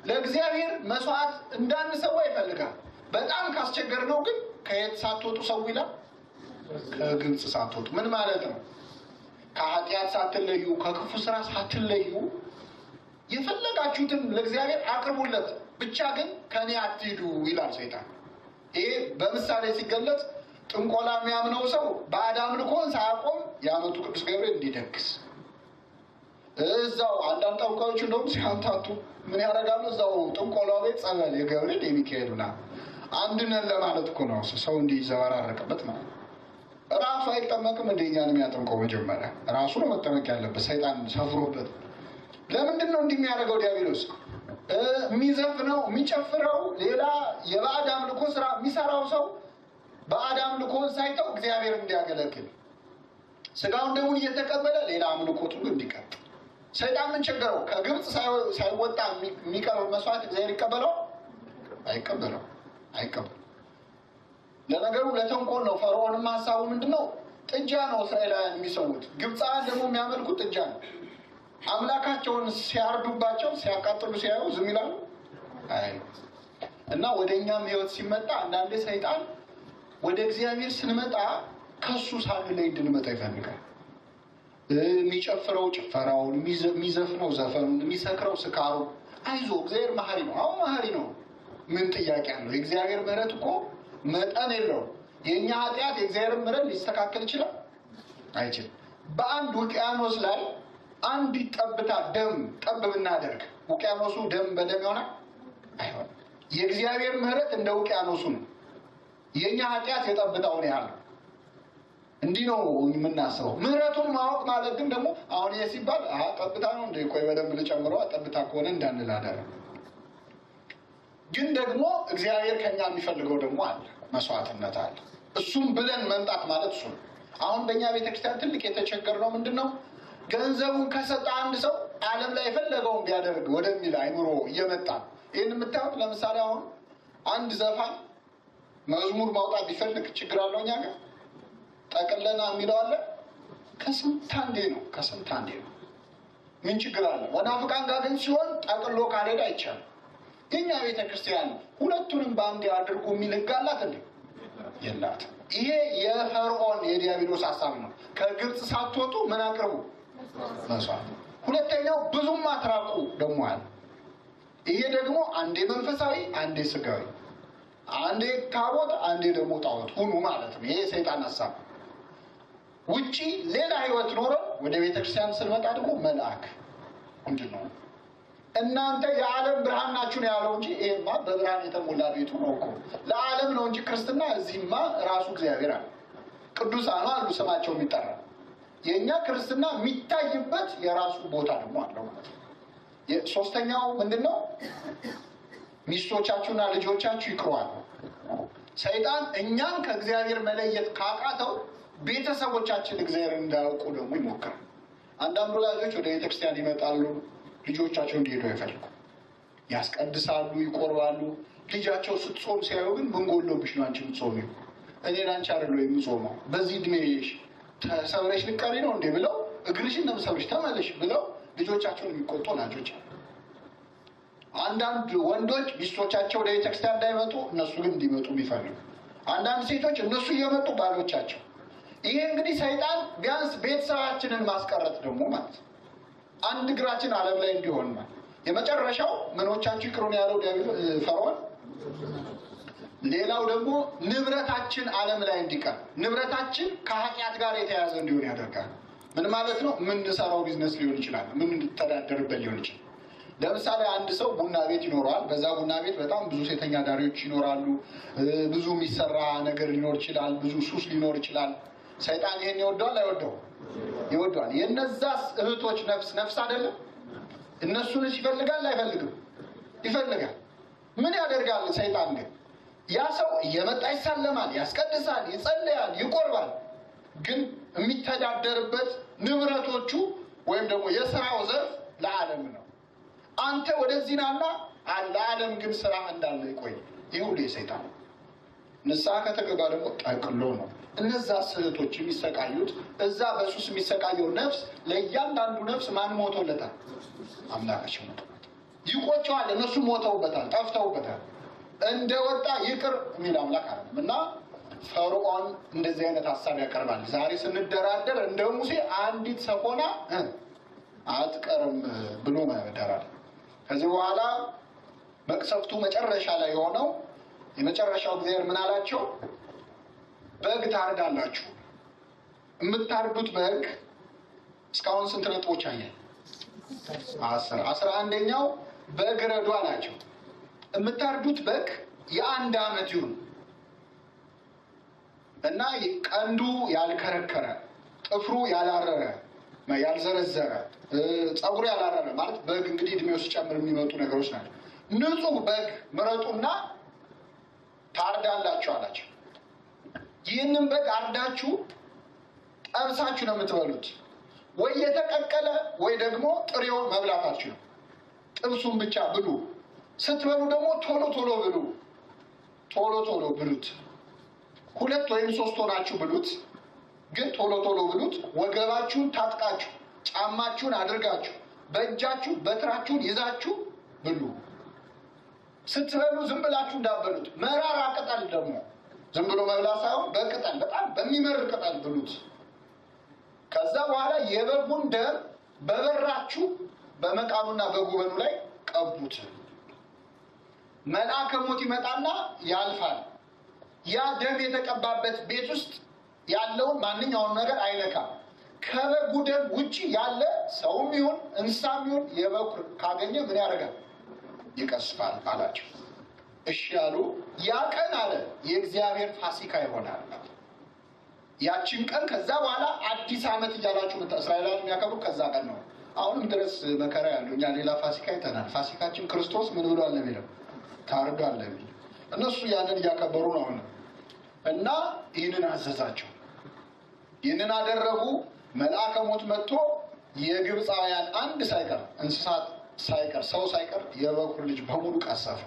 ለእግዚአብሔር መስዋዕት እንዳንሰዋ ይፈልጋል። በጣም ካስቸገር ነው ግን ከየት ሳትወጡ ሰው ይላል? ከግብፅ ሳትወጡ። ምን ማለት ነው? ከኃጢአት ሳትለዩ፣ ከክፉ ስራ ሳትለዩ የፈለጋችሁትን ለእግዚአብሔር አቅርቡለት፣ ብቻ ግን ከኔ አትሂዱ ይላል ሰይጣን። ይሄ በምሳሌ ሲገለጽ ጥንቆላ የሚያምነው ሰው በአዳም ልኮን ሳያቆም የዓመቱ ቅዱስ ገብርኤል እንዲደግስ እዛው አንዳንድ ጠንቋዮች እንደውም ሲያምታቱ ምን ያደርጋሉ? እዛው ጥንቆላ ቤት ጸበል የገብርኤል የሚካሄዱና አንድ ነን ለማለት እኮ ነው። ሰው እንዲዘበራረቅበት ማለት ነው። ራሱ አይጠመቅም። እንደኛን የሚያጠምቀው መጀመሪያ ራሱ ነው መጠመቅ ያለበት፣ ሰይጣን ሰፍሮበት። ለምንድን ነው እንዲህ የሚያደርገው ዲያብሎስ? የሚዘፍነው የሚጨፍረው ሌላ የባዕድ አምልኮ ስራ የሚሰራው ሰው ባዕድ አምልኮን ሳይተው እግዚአብሔር እንዲያገለግል ስጋውን ደሙን እየተቀበለ ሌላ አምልኮቱ እንዲቀጥል። ሰይጣን ምን ቸገረው? ከግብፅ ሳይወጣ የሚቀርብ መስዋዕት እግዚአብሔር ይቀበለው? አይቀበለው። ለነገሩ ለተንኮል ነው። ፈርዖንም ሀሳቡ ምንድነው? ጥጃ ነው እስራኤላውያን የሚሰዉት። ግብፃውያን ደግሞ የሚያመልኩት ጥጃ ነው። አምላካቸውን ሲያርዱባቸው ሲያቃጥሉ ሲያዩ ዝም ይላሉ? አይ። እና ወደ እኛም ህይወት ሲመጣ አንዳንዴ ሰይጣን ወደ እግዚአብሔር ስንመጣ ከሱ ሳንለይ እንድንመጣ ይፈልጋል። የሚጨፍረው ጭፈራውን፣ የሚዘፍነው ዘፈኑን፣ የሚሰክረው ስካሩ። አይዞ እግዚአብሔር መሐሪ ነው። አሁን መሐሪ ነው። ምን ጥያቄ አለው? የእግዚአብሔር ምሕረት እኮ መጠን የለውም። የእኛ ኃጢአት የእግዚአብሔር ምሕረት ሊስተካከል ይችላል? አይችልም። በአንድ ውቅያኖስ ላይ አንድ ጠብታ ደም ጠብ ብናደርግ ውቅያኖሱ ደም በደም ይሆናል? አይሆንም። የእግዚአብሔር ምሕረት እንደ ውቅያኖሱ ነው። የእኛ ኃጢአት የጠብታውን ያህል። እንዲህ ነው የምናስበው። ምሕረቱን ማወቅ ማለት ግን ደግሞ አሁን ይሄ ሲባል ጠብታ ነው እንደ ቆይ በደንብ ልጨምረው ጠብታ ከሆነ እንዳንላደረ። ግን ደግሞ እግዚአብሔር ከኛ የሚፈልገው ደግሞ አለ፣ መስዋዕትነት አለ። እሱም ብለን መምጣት ማለት እሱ ነው። አሁን በእኛ ቤተክርስቲያን ትልቅ የተቸገርነው ምንድን ነው? ገንዘቡን ከሰጠ አንድ ሰው ዓለም ላይ የፈለገውን ቢያደርግ ወደሚል አይምሮ እየመጣ ይህን የምታዩት። ለምሳሌ አሁን አንድ ዘፋኝ መዝሙር ማውጣት ቢፈልግ ችግር አለው እኛ ጋር ጠቅለና የሚለው አለ። ከስንት አንዴ ነው። ምን ችግር አለ? ወናፍቃን ጋር ግን ሲሆን ጠቅሎ ካልሄድ አይቻልም። የኛ ቤተክርስቲያን ሁለቱንም በአንድ አድርጎ የሚል ህግ አላት እንዴ? የላት። ይሄ የፈርዖን የዲያብሎስ ሐሳብ ነው። ከግብፅ ሳትወጡ ምን አቅርቡ? መስዋዕት። ሁለተኛው ብዙም አትራቁ ደግሞ አለ። ይሄ ደግሞ አንዴ መንፈሳዊ አንዴ ስጋዊ፣ አንዴ ታቦት አንዴ ደግሞ ጣዖት ሁኑ ማለት ነው። ይሄ ሰይጣን ሐሳብ። ውጪ ሌላ ህይወት ኖሮ ወደ ቤተክርስቲያን ስንመጣ ደግሞ መልአክ ምንድነው? እናንተ የዓለም ብርሃን ናችሁ ነው ያለው እንጂ ይሄማ በብርሃን የተሞላ ቤቱ ነው እኮ። ለዓለም ነው እንጂ ክርስትና እዚህማ ራሱ እግዚአብሔር አለ። ቅዱሳኑ አሉ ስማቸው የሚጠራ። የእኛ ክርስትና የሚታይበት የራሱ ቦታ ደግሞ አለው ማለት ነው። ሶስተኛው ምንድነው? ሚስቶቻችሁና ልጆቻችሁ ይቅሯል። ሰይጣን እኛን ከእግዚአብሔር መለየት ካቃተው ቤተሰቦቻችን እግዚአብሔር እንዳያውቁ ደግሞ ይሞክራል። አንዳንድ ወላጆች ወደ ቤተክርስቲያን ይመጣሉ፣ ልጆቻቸው እንዲሄዱ አይፈልጉ፣ ያስቀድሳሉ፣ ይቆርባሉ። ልጃቸው ስትጾም ሲያዩ ግን ምን ጎሎብሽ ነው አንቺ የምትጾሚው? እኔ ላንቺ አይደለሁ የምጾመው፣ በዚህ እድሜሽ ተሰብረሽ ልትቀሪ ነው እንዴ ብለው እግርሽን ነው ሰብረሽ ተመለሽ ብለው ልጆቻቸውን የሚቆጡ ወላጆች አሉ። አንዳንድ ወንዶች ሚስቶቻቸው ወደ ቤተክርስቲያን እንዳይመጡ እነሱ ግን እንዲመጡ የሚፈልጉ፣ አንዳንድ ሴቶች እነሱ እየመጡ ባሎቻቸው። ይሄ እንግዲህ ሰይጣን ቢያንስ ቤተሰባችንን ማስቀረት ደግሞ ማለት ነው። አንድ እግራችን ዓለም ላይ እንዲሆን ማለት የመጨረሻው ምኖቻችሁ ይቅሩን ያለው ፈርዖን ሌላው ደግሞ ንብረታችን ዓለም ላይ እንዲቀር፣ ንብረታችን ከኃጢአት ጋር የተያያዘ እንዲሆን ያደርጋል። ምን ማለት ነው? የምንሰራው ቢዝነስ ሊሆን ይችላል፣ የምንተዳደርበት ሊሆን ይችላል። ለምሳሌ አንድ ሰው ቡና ቤት ይኖረዋል። በዛ ቡና ቤት በጣም ብዙ ሴተኛ ዳሪዎች ይኖራሉ። ብዙ የሚሰራ ነገር ሊኖር ይችላል። ብዙ ሱስ ሊኖር ይችላል። ሰይጣን ይሄን ይወደዋል አይወደው? ይወደዋል። የነዛ እህቶች ነፍስ አይደለም? እነሱን ይፈልጋል አይፈልግም? ይፈልጋል። ምን ያደርጋል ሰይጣን ግን? ያ ሰው እየመጣ ይሳለማል፣ ያስቀድሳል፣ ይጸልያል፣ ይቆርባል። ግን የሚተዳደርበት ንብረቶቹ ወይም ደግሞ የስራው ዘርፍ ለዓለም ነው። አንተ ወደዚህ ናና ለዓለም ግን ስራ እንዳለ ይቆይ። ይህ ሁሉ የሰይጣን ነው። ንስሐ ከተገባ ደግሞ ጠቅሎ ነው። እነዛ እህቶች የሚሰቃዩት እዛ በሱስ የሚሰቃየው ነፍስ፣ ለእያንዳንዱ ነፍስ ማን ሞቶለታል? አምላካቸው ሞቶለታል። ይቆጨዋል። እነሱ ሞተውበታል፣ ጠፍተውበታል። እንደወጣ ይቅር የሚል አምላክ አይደለም። እና ፈርዖን እንደዚህ አይነት ሀሳብ ያቀርባል። ዛሬ ስንደራደር እንደ ሙሴ አንዲት ሰኮና አትቀርም ብሎ መደራል። ከዚህ በኋላ መቅሰፍቱ መጨረሻ ላይ የሆነው የመጨረሻው እግዚአብሔር ምን አላቸው? በግ ታርዳላችሁ። የምታርዱት በግ እስካሁን ስንት ነጥቦች አየን? 11ኛው በግ ረዱ አላቸው። የምታርዱት በግ የ1 ዓመት ይሁን እና ቀንዱ ያልከረከረ፣ ጥፍሩ ያላረረ፣ ያልዘረዘረ፣ ጸጉሩ ያላረረ ማለት በግ እንግዲህ እድሜው ሲጨምር የሚመጡ ነገሮች ናቸው። ንጹህ በግ ምረጡና ታርዳላችሁ አላቸው። ይህንን በግ አርዳችሁ ጠብሳችሁ ነው የምትበሉት። ወይ የተቀቀለ ወይ ደግሞ ጥሬው መብላታችሁ ነው። ጥብሱን ብቻ ብሉ። ስትበሉ ደግሞ ቶሎ ቶሎ ብሉ። ቶሎ ቶሎ ብሉት። 2 ወይም 3 ሆናችሁ ብሉት። ግን ቶሎ ቶሎ ብሉት። ወገባችሁን ታጥቃችሁ፣ ጫማችሁን አድርጋችሁ፣ በእጃችሁ በትራችሁን ይዛችሁ ብሉ። ስትበሉ ዝም ብላችሁ እንዳበሉት። መራራ ቅጠል ደግሞ ዝም ብሎ መብላት ሳይሆን በቅጠል በጣም በሚመር ቅጠል ብሉት። ከዛ በኋላ የበጉን ደም በበራችሁ በመቃኑና በጉበኑ ላይ ቀቡት። መልአከ ሞት ይመጣና ያልፋል። ያ ደም የተቀባበት ቤት ውስጥ ያለውን ማንኛውም ነገር አይነካም። ከበጉ ደም ውጪ ያለ ሰውም ይሁን እንስሳም ይሁን የበኩር ካገኘ ምን ያደርጋል? ይቀስፋል አላቸው። እሺ ያሉ። ያ ቀን አለ የእግዚአብሔር ፋሲካ ይሆናል። ያችን ቀን ከዛ በኋላ አዲስ ዓመት እያላችሁ እስራኤላውያን የሚያከብሩ ከዛ ቀን ነው። አሁንም ድረስ መከራ ያለው እኛ ሌላ ፋሲካ አይተናል። ፋሲካችን ክርስቶስ ምን ብሏል ነው የሚለው? ታርዷል ነው የሚለው። እነሱ ያንን እያከበሩ ነው አሁን። እና ይህንን አዘዛቸው። ይህንን አደረጉ። መልአከ ሞት መጥቶ የግብፃውያን አንድ ሳይቀር፣ እንስሳት ሳይቀር፣ ሰው ሳይቀር የበኩር ልጅ በሙሉ ቀሰፈ።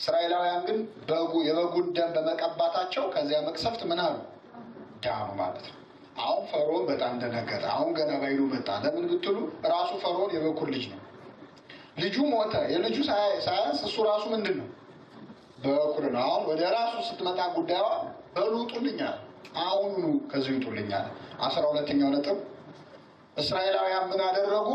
እስራኤላውያን ግን የበጉን ደም በመቀባታቸው ከዚያ መቅሰፍት ምን አሉ? ዳኑ ማለት ነው። አሁን ፈርዖን በጣም ደነገጠ። አሁን ገና ባይሉ መጣ። ለምን ብትሉ ራሱ ፈርዖን የበኩር ልጅ ነው። ልጁ ሞተ። የልጁ ሳያንስ እሱ ራሱ ምንድን ነው? በኩር ነው። አሁን ወደ ራሱ ስትመጣ ጉዳዩዋ በሉ ውጡልኛል፣ አሁኑ ከዚህ ውጡልኛል። 12ኛው ነጥብ እስራኤላውያን ምን አደረጉ?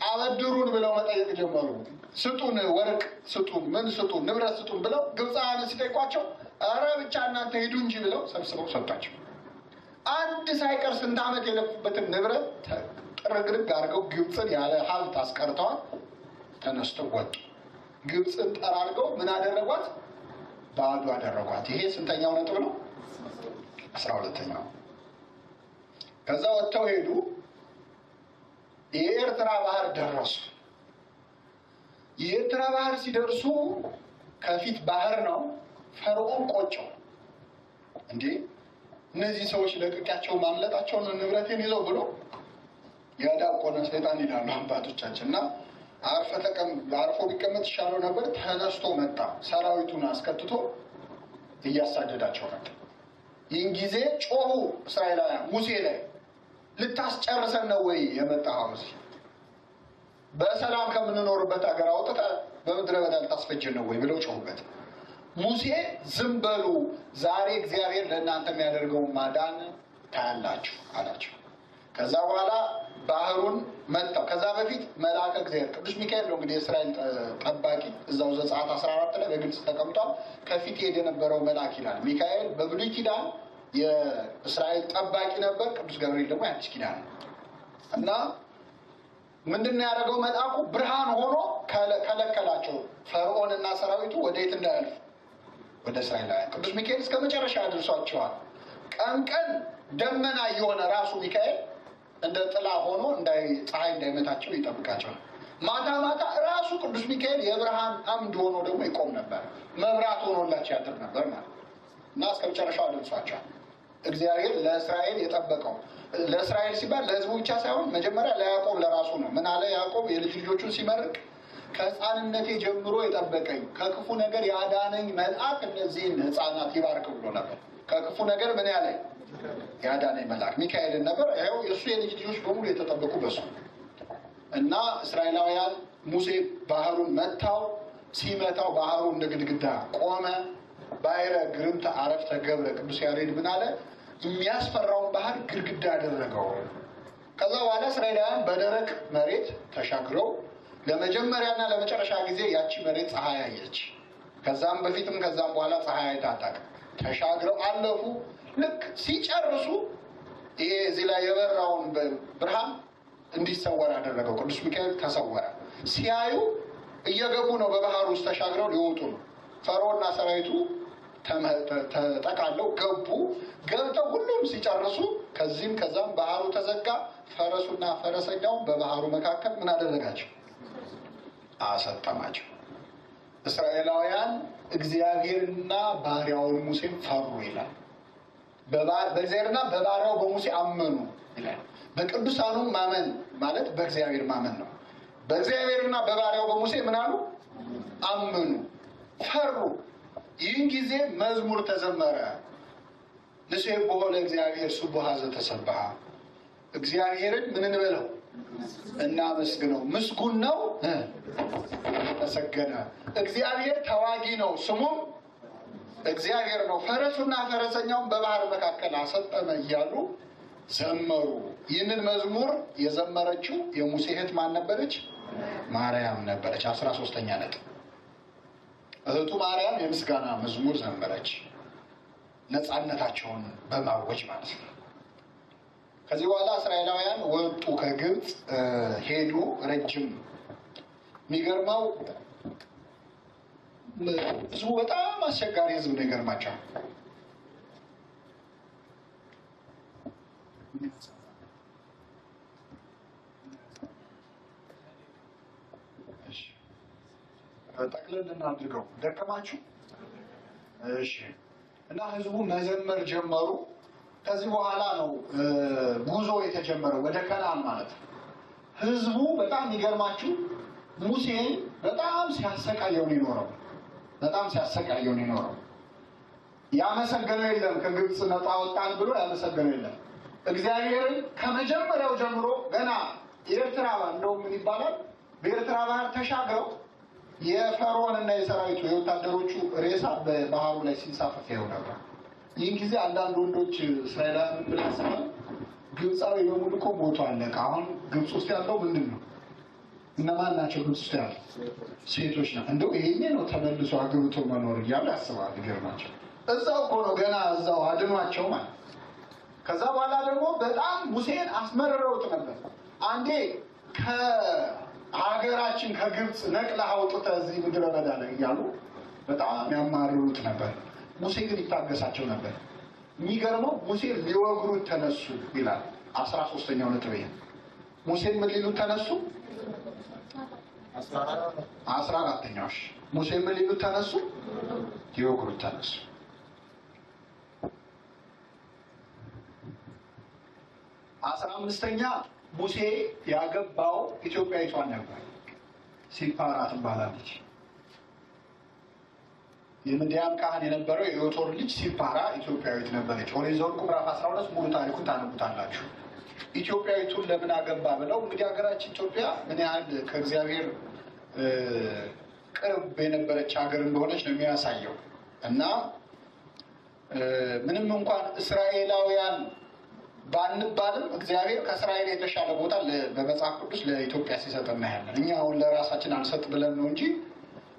አበድሩን ብለው መጠየቅ ጀመሩ። ስጡን፣ ወርቅ ስጡን፣ ምን ስጡን፣ ንብረት ስጡን ብለው ግብፃውያን ሲጠይቋቸው ኧረ ብቻ እናንተ ሂዱ እንጂ ብለው ሰብስበው ሰጣቸው። አንድ ሳይቀር ስንት ዓመት የለፉበትን ንብረት ጥርግርግ አድርገው ግብፅን ያለ ሀብት አስቀርተዋል። ተነስተው ወጡ። ግብፅን ጠራርገው ምን አደረጓት? ባዶ አደረጓት። ይሄ ስንተኛው ነጥብ ነው? 12ኛው። ከዛ ወጥተው ሄዱ። የኤርትራ ባህር ደረሱ። የኤርትራ ባህር ሲደርሱ ከፊት ባህር ነው። ፈርዖን ቆጨው። እንዴ እነዚህ ሰዎች ለቅቄያቸው ማምለጣቸውን ንብረቴን ይዘው ብሎ ያዳቆነ ሰይጣን ይላሉ አባቶቻችን። እና አርፎ ቢቀመጥ ይሻለው ነበር። ተነስቶ መጣ። ሰራዊቱን አስከትቶ እያሳደዳቸው ነበር። ይህን ጊዜ ጮሁ እስራኤላውያን ሙሴ ላይ፣ ልታስጨርሰን ነው ወይ የመጣኸው? በሰላም ከምንኖርበት ሀገር አውጥተህ በምድረ በዳ ልታስፈጀን ነው ወይ ብለው ጮሁበት። ሙሴ ዝም በሉ፣ ዛሬ እግዚአብሔር ለእናንተ የሚያደርገውን ማዳን ታያላችሁ አላቸው። ከዛ በኋላ ባህሩ ነገሩን መጣው። ከዛ በፊት መልአከ እግዚአብሔር ቅዱስ ሚካኤል ነው እንግዲህ የእስራኤል ጠባቂ። እዛው ዘጸአት 14 ላይ በግልጽ ተቀምጧል። ከፊት ሄድ የነበረው መልአክ ይላል። ሚካኤል በብሉይ ኪዳን የእስራኤል ጠባቂ ነበር። ቅዱስ ገብርኤል ደግሞ የአዲስ ኪዳን ነው። እና ምንድነው ያደረገው? መልአኩ ብርሃን ሆኖ ከለከላቸው። ፈርዖን እና ሰራዊቱ ወደየት እንዳያልፉ ወደ እስራኤላውያን። ቅዱስ ሚካኤል እስከ መጨረሻ ያደርሷቸዋል። ቀን ቀን ደመና እየሆነ ራሱ ሚካኤል እንደ ጥላ ሆኖ ፀሐይ እንዳይመታቸው ይጠብቃቸዋል። ማታ ማታ ራሱ ቅዱስ ሚካኤል የብርሃን አምድ ሆኖ ደግሞ ይቆም ነበር። መብራት ሆኖላቸው ያድር ነበር ማለት እና እስከ መጨረሻው አደርሷቸዋል። እግዚአብሔር ለእስራኤል የጠበቀው ለእስራኤል ሲባል ለሕዝቡ ብቻ ሳይሆን መጀመሪያ ለያዕቆብ ለራሱ ነው። ምን አለ ያዕቆብ የልጅ ልጆቹን ሲመርቅ? ከሕፃንነቴ ጀምሮ የጠበቀኝ ከክፉ ነገር ያዳነኝ መልአክ እነዚህን ሕፃናት ይባርክ ብሎ ነበር። ከክፉ ነገር ምን ያለ ያዳነኝ መልአክ ሚካኤልን ነበር። ይኸው የእሱ የልጅ ልጆች በሙሉ የተጠበቁ በሱ እና እስራኤላውያን ሙሴ ባህሩን መታው። ሲመታው ባህሩ እንደ ግድግዳ ቆመ። ባሕረ ግርምተ አረፍተ ገብረ። ቅዱስ ያሬድ ምን አለ? የሚያስፈራውን ባህር ግድግዳ አደረገው። ከዛ በኋላ እስራኤላውያን በደረቅ መሬት ተሻግረው ለመጀመሪያና ለመጨረሻ ጊዜ ያቺ መሬት ፀሐይ አየች። ከዛም በፊትም ከዛም በኋላ ፀሐይ አይታ አታውቅም። ተሻግረው አለፉ። ልክ ሲጨርሱ ይሄ እዚህ ላይ የበራውን ብርሃን እንዲሰወር አደረገው። ቅዱስ ሚካኤል ተሰወረ። ሲያዩ እየገቡ ነው። በባህር ውስጥ ተሻግረው ሊወጡ ነው። ፈርዖንና ሰራዊቱ ተጠቃለው ገቡ። ገብተው ሁሉም ሲጨርሱ ከዚህም ከዛም ባህሩ ተዘጋ። ፈረሱና ፈረሰኛው በባህሩ መካከል ምን አደረጋቸው? አሰጠማቸው። እስራኤላውያን እግዚአብሔርና ባሪያውን ሙሴን ፈሩ ይላል። በእግዚአብሔርና በባሪያው በሙሴ አመኑ ይላል። በቅዱሳኑ ማመን ማለት በእግዚአብሔር ማመን ነው። በእግዚአብሔርና በባሪያው በሙሴ ምን አሉ? አመኑ፣ ፈሩ። ይህን ጊዜ መዝሙር ተዘመረ። ንሴብሖ ለእግዚአብሔር ሱቡሐ ዘተሰብሐ። እግዚአብሔርን ምን እንበለው? እናመስግነው። ምስጉን ነው፣ ተሰገነ። እግዚአብሔር ተዋጊ ነው፣ ስሙም እግዚአብሔር ነው። ፈረሱና ፈረሰኛውን በባህር መካከል አሰጠመ እያሉ ዘመሩ። ይህንን መዝሙር የዘመረችው የሙሴ እህት ማን ነበረች? ማርያም ነበረች። 13ኛ ነጥብ እህቱ ማርያም የምስጋና መዝሙር ዘመረች። ነፃነታቸውን በማወጅ ማለት ነው። ከዚህ በኋላ እስራኤላውያን ወጡ፣ ከግብፅ ሄዱ። ረጅም የሚገርመው ህዝቡ በጣም አስቸጋሪ ህዝብ ነው። ይገርማቸዋል። ጠቅልል እናድርገው። ደከማችሁ? እሺ። እና ህዝቡ መዘመር ጀመሩ። ከዚህ በኋላ ነው ጉዞ የተጀመረው ወደ ከነዓን ማለት ነው። ህዝቡ በጣም ይገርማችሁ ሙሴን በጣም ሲያሰቃየው ነው የኖረው። በጣም ሲያሰቃየው ነው የኖረው። ያመሰገነው የለም። ከግብፅ ነፃ ወጣን ብሎ ያመሰገነው የለም። እግዚአብሔርን ከመጀመሪያው ጀምሮ ገና የኤርትራ እንደውም ምን ይባላል በኤርትራ ባህር ተሻግረው የፈርዖን እና የሰራዊቱ የወታደሮቹ ሬሳ በባህሩ ላይ ሲንሳፈፍ ያው ነበር። ይህን ጊዜ አንዳንድ ወንዶች እስራኤላውያን ብለስማል ግብፃዊ በሙሉ እኮ ሞቶ አለቀ። አሁን ግብፅ ውስጥ ያለው ምንድን ነው? እነማን ናቸው ግብፅ ውስጥ ያለው? ሴቶች ነው። እንደው ይሄኔ ነው ተመልሶ አግብቶ መኖር እያሉ ያስባል። ይገርማቸው። እዛው እኮ ነው ገና እዛው አድኗቸው ማለት። ከዛ በኋላ ደግሞ በጣም ሙሴን አስመርረውት ነበር። አንዴ ከሀገራችን ከግብፅ ነቅለህ አውጥተህ እዚህ ምድረ በዳ ላይ እያሉ በጣም ያማርሩት ነበር። ሙሴ ግን ይታገሳቸው ነበር። የሚገርመው ሙሴ ሊወግሩት ተነሱ ይላል 13ኛው ነጥብ። ሙሴን ምን ሊሉት ተነሱ? 14ኛው ሙሴን ምን ሊሉት ተነሱ? ሊወግሩት ተነሱ። አስራ አምስተኛ ሙሴ ያገባው ኢትዮጵያዊቷን ነበር። ሲፓራ ትባላለች። የምድያም ካህን የነበረው የዮቶር ልጅ ሲፓራ ኢትዮጵያዊት ነበረች። ኦሪት ዘኍልቍ ምዕራፍ 12 ሙሉ ታሪኩን ታነቡታላችሁ። ኢትዮጵያዊቱን ለምን አገባ ብለው እንግዲህ ሀገራችን ኢትዮጵያ ምን ያህል ከእግዚአብሔር ቅርብ የነበረች ሀገር እንደሆነች ነው የሚያሳየው። እና ምንም እንኳን እስራኤላውያን ባንባልም እግዚአብሔር ከእስራኤል የተሻለ ቦታ በመጽሐፍ ቅዱስ ለኢትዮጵያ ሲሰጥ እናያለን። እኛ አሁን ለራሳችን አንሰጥ ብለን ነው እንጂ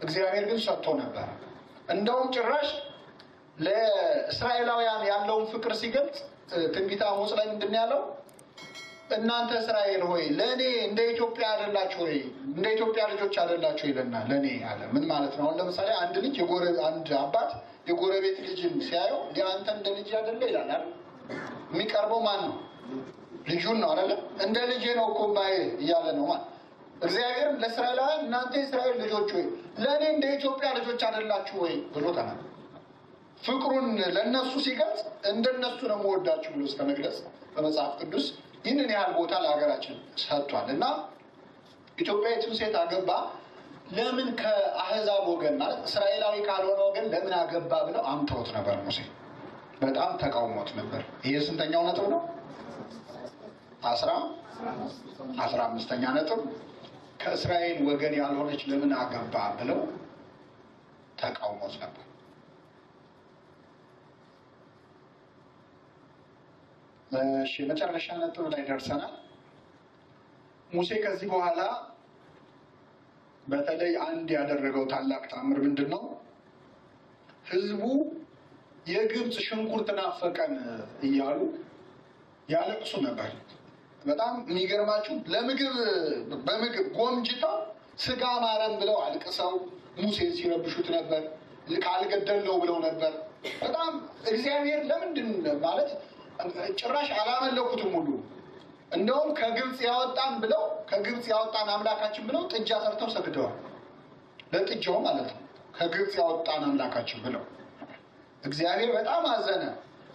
እግዚአብሔር ግን ሰጥቶ ነበር። እንደውም ጭራሽ ለእስራኤላውያን ያለውን ፍቅር ሲገልጽ ትንቢተ አሞጽ ላይ ምንድን ያለው? እናንተ እስራኤል ሆይ ለእኔ እንደ ኢትዮጵያ አይደላችሁ ወይ? እንደ ኢትዮጵያ ልጆች አይደላችሁ ይለናል። ለእኔ አለ። ምን ማለት ነው? አሁን ለምሳሌ አንድ ልጅ አንድ አባት የጎረቤት ልጅን ሲያየው አንተ እንደ ልጅ አይደለ ይላል አይደል? የሚቀርበው ማን ነው? ልጁን ነው አይደለ? እንደ ልጄ ነው እኮ ማየ እያለ ነው ማለት። እግዚአብሔርም ለእስራኤላውያን እናንተ የእስራኤል ልጆች ሆይ ለእኔ እንደ ኢትዮጵያ ልጆች አይደላችሁ ወይ ብሎ ተናገረ። ፍቅሩን ለእነሱ ሲገልጽ እንደነሱ ነው የምወዳችሁ ብሎ እስከ መግለጽ በመጽሐፍ ቅዱስ ይህንን ያህል ቦታ ለሀገራችን ሰጥቷል። እና ኢትዮጵያዊቱን ሴት አገባ። ለምን ከአህዛብ ወገን ማለት እስራኤላዊ ካልሆነ ወገን ለምን አገባ ብለው አምተውት ነበር። ሙሴ በጣም ተቃውሞት ነበር። ይሄ ስንተኛው ነጥብ ነው? 15ኛ ነጥብ። ከእስራኤል ወገን ያልሆነች ለምን አገባ ብለው ተቃውሞት ነበር። እሺ መጨረሻ ነጥብ ላይ ደርሰናል። ሙሴ ከዚህ በኋላ በተለይ አንድ ያደረገው ታላቅ ተአምር ምንድን ነው? ህዝቡ የግብፅ ሽንኩርት ናፈቀን እያሉ ያለቅሱ ነበር። በጣም የሚገርማችሁ በምግብ ጎምጅተው ስጋ ማረን ብለው አልቅሰው ሙሴን ሲረብሹት ነበር። ካልገደልነው ብለው ነበር። በጣም እግዚአብሔር ለምንድን ማለት ጭራሽ አላመለኩትም ሁሉ። እንደውም ከግብፅ ያወጣን ብለው ከግብፅ ያወጣን አምላካችን ብለው ጥጃ ሰርተው ሰግደዋል። ለጥጃው ማለት ነው። ከግብፅ ያወጣን አምላካችን ብለው እግዚአብሔር በጣም አዘነ።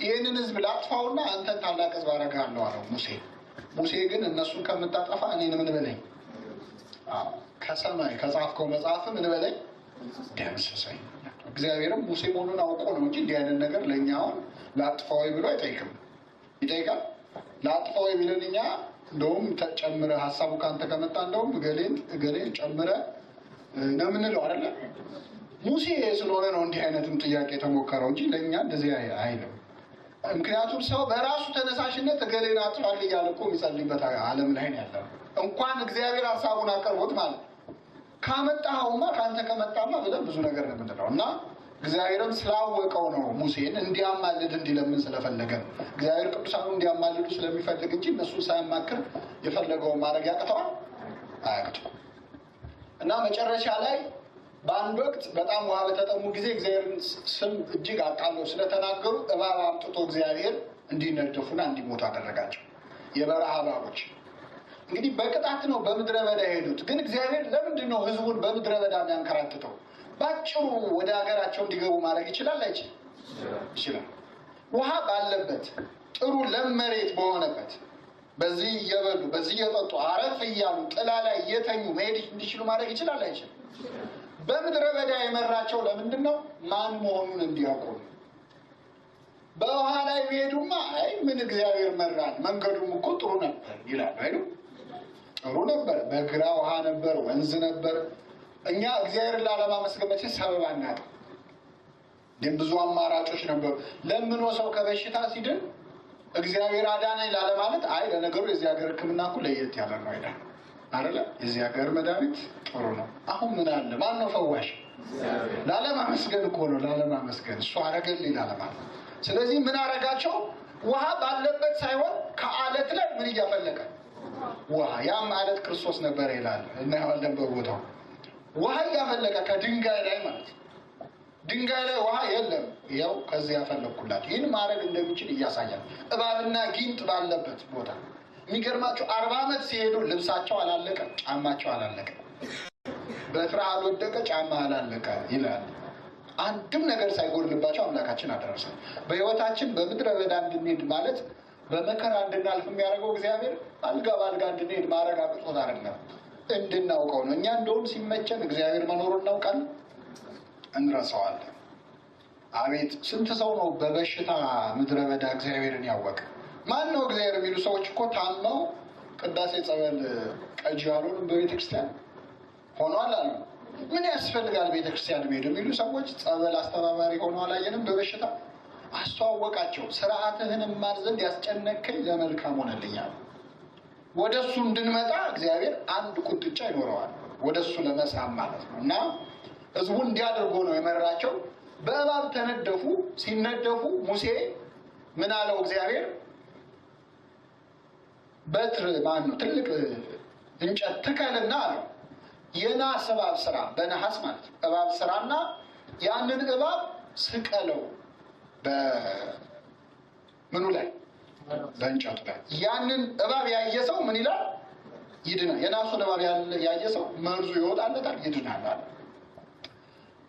ይህንን ህዝብ ላጥፋውና አንተን ታላቅ ህዝብ አደርግሃለሁ አለው ሙሴ። ሙሴ ግን እነሱን ከምታጠፋ እኔን ምን በለኝ፣ ከሰማይ ከጻፍከው መጽሐፍ ምን በለኝ፣ ደምስሰኝ። እግዚአብሔርም ሙሴ መሆኑን አውቆ ነው እንጂ እንዲህ አይነት ነገር ለእኛ አሁን ላጥፋው ብሎ አይጠይቅም። ይጠይቃል? ላጥፋው ቢለን እኛ እንደውም ተጨምረ ሀሳቡ ካንተ ከመጣ እንደውም እገሌን ጨምረ ነው የምንለው አይደለ? ሙሴ ስለሆነ ነው እንዲህ አይነትም ጥያቄ የተሞከረው እንጂ ለእኛ እንደዚህ አይልም። ምክንያቱም ሰው በራሱ ተነሳሽነት እገሌን አጥፋል እያለ እኮ የሚጸልይበት ዓለም ላይ ነው ያለው። እንኳን እግዚአብሔር ሀሳቡን አቀርቦት ማለት ካመጣኸውማ ከአንተ ከመጣማ ብለን ብዙ ነገር ነው የምንለው። እና እግዚአብሔርም ስላወቀው ነው ሙሴን እንዲያማልድ እንዲለምን ስለፈለገ ነው። እግዚአብሔር ቅዱሳኑ እንዲያማልዱ ስለሚፈልግ እንጂ እነሱን ሳያማክር የፈለገውን ማድረግ ያቅተዋል? አያቅተው። እና መጨረሻ ላይ በአንድ ወቅት በጣም ውሃ በተጠሙ ጊዜ እግዚአብሔርን ስም እጅግ አቃለው ስለተናገሩ እባብ አምጥቶ እግዚአብሔር እንዲነደፉና እንዲሞቱ አደረጋቸው። የበረሃ እባቦች እንግዲህ በቅጣት ነው በምድረ በዳ የሄዱት። ግን እግዚአብሔር ለምንድን ነው ህዝቡን በምድረ በዳ የሚያንከራትተው? ባጭሩ ወደ ሀገራቸው እንዲገቡ ማድረግ ይችላል አይችልም? ይችላል። ውሃ ባለበት ጥሩ ለም መሬት በሆነበት በዚህ እየበሉ በዚህ እየጠጡ አረፍ እያሉ ጥላ ላይ እየተኙ መሄድ እንዲችሉ ማድረግ ይችላል አይችልም? በምድረ በዳ የመራቸው ለምንድን ነው? ማን መሆኑን እንዲያውቁ። በውሃ ላይ ቢሄዱማ አይ ምን እግዚአብሔር መራን፣ መንገዱም እኮ ጥሩ ነበር ይላሉ አይደል? ጥሩ ነበር፣ በግራ ውሃ ነበር፣ ወንዝ ነበር። እኛ እግዚአብሔርን ላለማመስገን መቼ ሰበብ አናጣም። ግን ብዙ አማራጮች ነበሩ። ለምኖ ሰው ከበሽታ ሲድን እግዚአብሔር አዳነኝ ላለማለት አይ ለነገሩ የዚህ ሀገር ሕክምና እኮ ለየት ያለ ነው አይደል? አይደለ? የዚህ ሀገር መድኃኒት ጥሩ ነው። አሁን ምን አለ? ማን ነው ፈዋሽ? ላለማመስገን እኮ ነው። ላለማመስገን እሱ አረገልኝ ላለማለት። ስለዚህ ምን አረጋቸው? ውሃ ባለበት ሳይሆን ከአለት ላይ ምን እያፈለቀ ውሃ፣ ያም አለት ክርስቶስ ነበር ይላል እናየዋለን በቦታው። ውሃ እያፈለቀ ከድንጋይ ላይ ማለት ነው። ድንጋይ ላይ ውሃ የለም፣ ያው ከዚህ ያፈለኩላቸው። ይህን ማድረግ እንደሚችል እያሳያል። እባብና ጊንጥ ባለበት ቦታ የሚገርማቸው 40 ዓመት ሲሄዱ ልብሳቸው አላለቀ፣ ጫማቸው አላለቀ፣ በትር አልወደቀ፣ ጫማ አላለቀ ይላል። አንድም ነገር ሳይጎድልባቸው አምላካችን አደረሰ። በህይወታችን በምድረ በዳ እንድንሄድ ማለት በመከራ እንድናልፍ የሚያደርገው እግዚአብሔር አልጋ በአልጋ እንድንሄድ ማድረግ አቅቶት አይደለም፣ እንድናውቀው ነው። እኛ እንደውም ሲመቸን እግዚአብሔር መኖሩን እናውቃለን፣ እንረሳዋለን። አቤት ስንት ሰው ነው በበሽታ ምድረ በዳ እግዚአብሔርን ያወቀ? ማን ነው እግዚአብሔር የሚሉ ሰዎች እኮ ታመው ቅዳሴ ጸበል ቀጅ ያሉን በቤተክርስቲያን ሆኗል አሉ። ምን ያስፈልጋል ቤተክርስቲያን ሄዱ የሚሉ ሰዎች ጸበል አስተባባሪ ሆኖ አላየንም? በበሽታ አስተዋወቃቸው። ሥርዓትህን እማር ዘንድ ያስጨነቀኝ ለመልካም ሆነልኛል። ወደ እሱ እንድንመጣ እግዚአብሔር አንድ ቁጥጫ ይኖረዋል፣ ወደ እሱ ለመሳብ ማለት ነው። እና ህዝቡ እንዲያደርጎ ነው የመራቸው። በእባብ ተነደፉ። ሲነደፉ ሙሴ ምን አለው እግዚአብሔር? በትር ማን ነው ትልቅ እንጨት ትከልና አለው። የናስ እባብ ስራ፣ በነሐስ ማለት ነው። እባብ ስራና ያንን እባብ ስቀለው በምኑ ላይ? በእንጨቱ ላይ። ያንን እባብ ያየ ሰው ምን ይላል? ይድናል። የናሱን እባብ ያየ ሰው መርዙ ይወጣለታል፣ ይድናል አለ።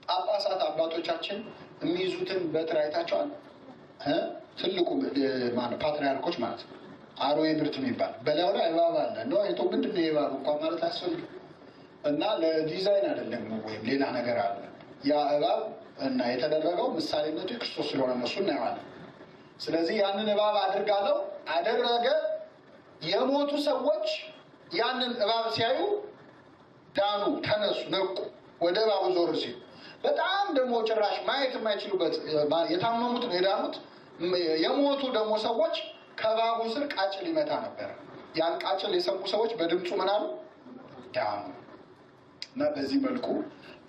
ጳጳሳት አባቶቻችን የሚይዙትን በትር አይታቸዋል? ትልቁ ማለት ፓትሪያርኮች ማለት ነው። አሮዌ ብርት የሚባል በላዩ ላይ እባብ አለ። እንደው አይቶ ምንድን ነው የእባብ እንኳን ማለት አያስፈልግም። እና ለዲዛይን አይደለም ወይም ሌላ ነገር አለ። ያ እባብ እና የተደረገው ምሳሌነቱ የክርስቶስ ስለሆነ እነሱ እናየዋለን። ስለዚህ ያንን እባብ አድርጋለው አደረገ። የሞቱ ሰዎች ያንን እባብ ሲያዩ ዳኑ፣ ተነሱ፣ ነቁ። ወደ እባቡ ዞር ሲሉ በጣም ደግሞ ጭራሽ ማየት የማይችሉበት የታመሙት ነው የዳኑት። የሞቱ ደግሞ ሰዎች ከእባቡ ስር ቃጭል ይመታ ነበር። ያን ቃጭል የሰሙ ሰዎች በድምፁ ምን አሉ? ዳኑ። እና በዚህ መልኩ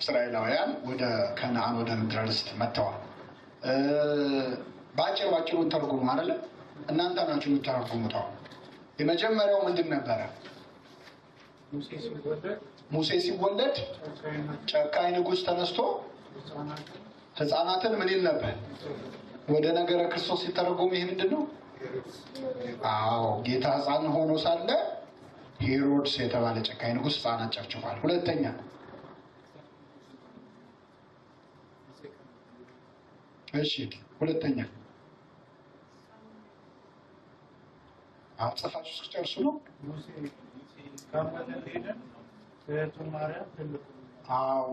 እስራኤላውያን ወደ ከነዓን ወደ ምድረ ርስት መጥተዋል። ባጭሩን ተርጉሙ አይደለ? እናንተ ናችሁ የምትተረጉሙት። የመጀመሪያው ምንድን ነበረ? ሙሴ ሲወለድ ጨካኝ ንጉሥ ተነስቶ ሕፃናትን ምን ይል ነበር? ወደ ነገረ ክርስቶስ ሲተረጉሙ ይህ ምንድን ነው? አዎ ጌታ ሕፃን ሆኖ ሳለ ሄሮድስ የተባለ ጨካኝ ንጉሥ ሕፃናት ጨፍጭፏል። ሁለተኛ ሁለተኛ ጽፋችሁ እስክትጨርሱ ነው።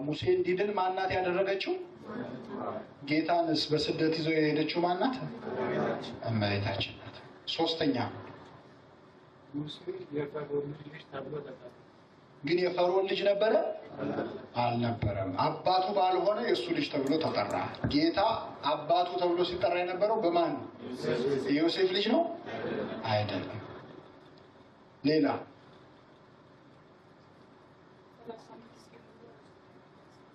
ሙሴ እንዲድን ማናት ያደረገችው? ጌታንስ በስደት ይዘው የሄደችው ማናት? እመቤታችን ናት። ሶስተኛ ግን የፈርዖን ልጅ ነበረ? አልነበረም። አባቱ ባልሆነ የእሱ ልጅ ተብሎ ተጠራ። ጌታ አባቱ ተብሎ ሲጠራ የነበረው በማን ነው? የዮሴፍ ልጅ ነው? አይደለም። ሌላ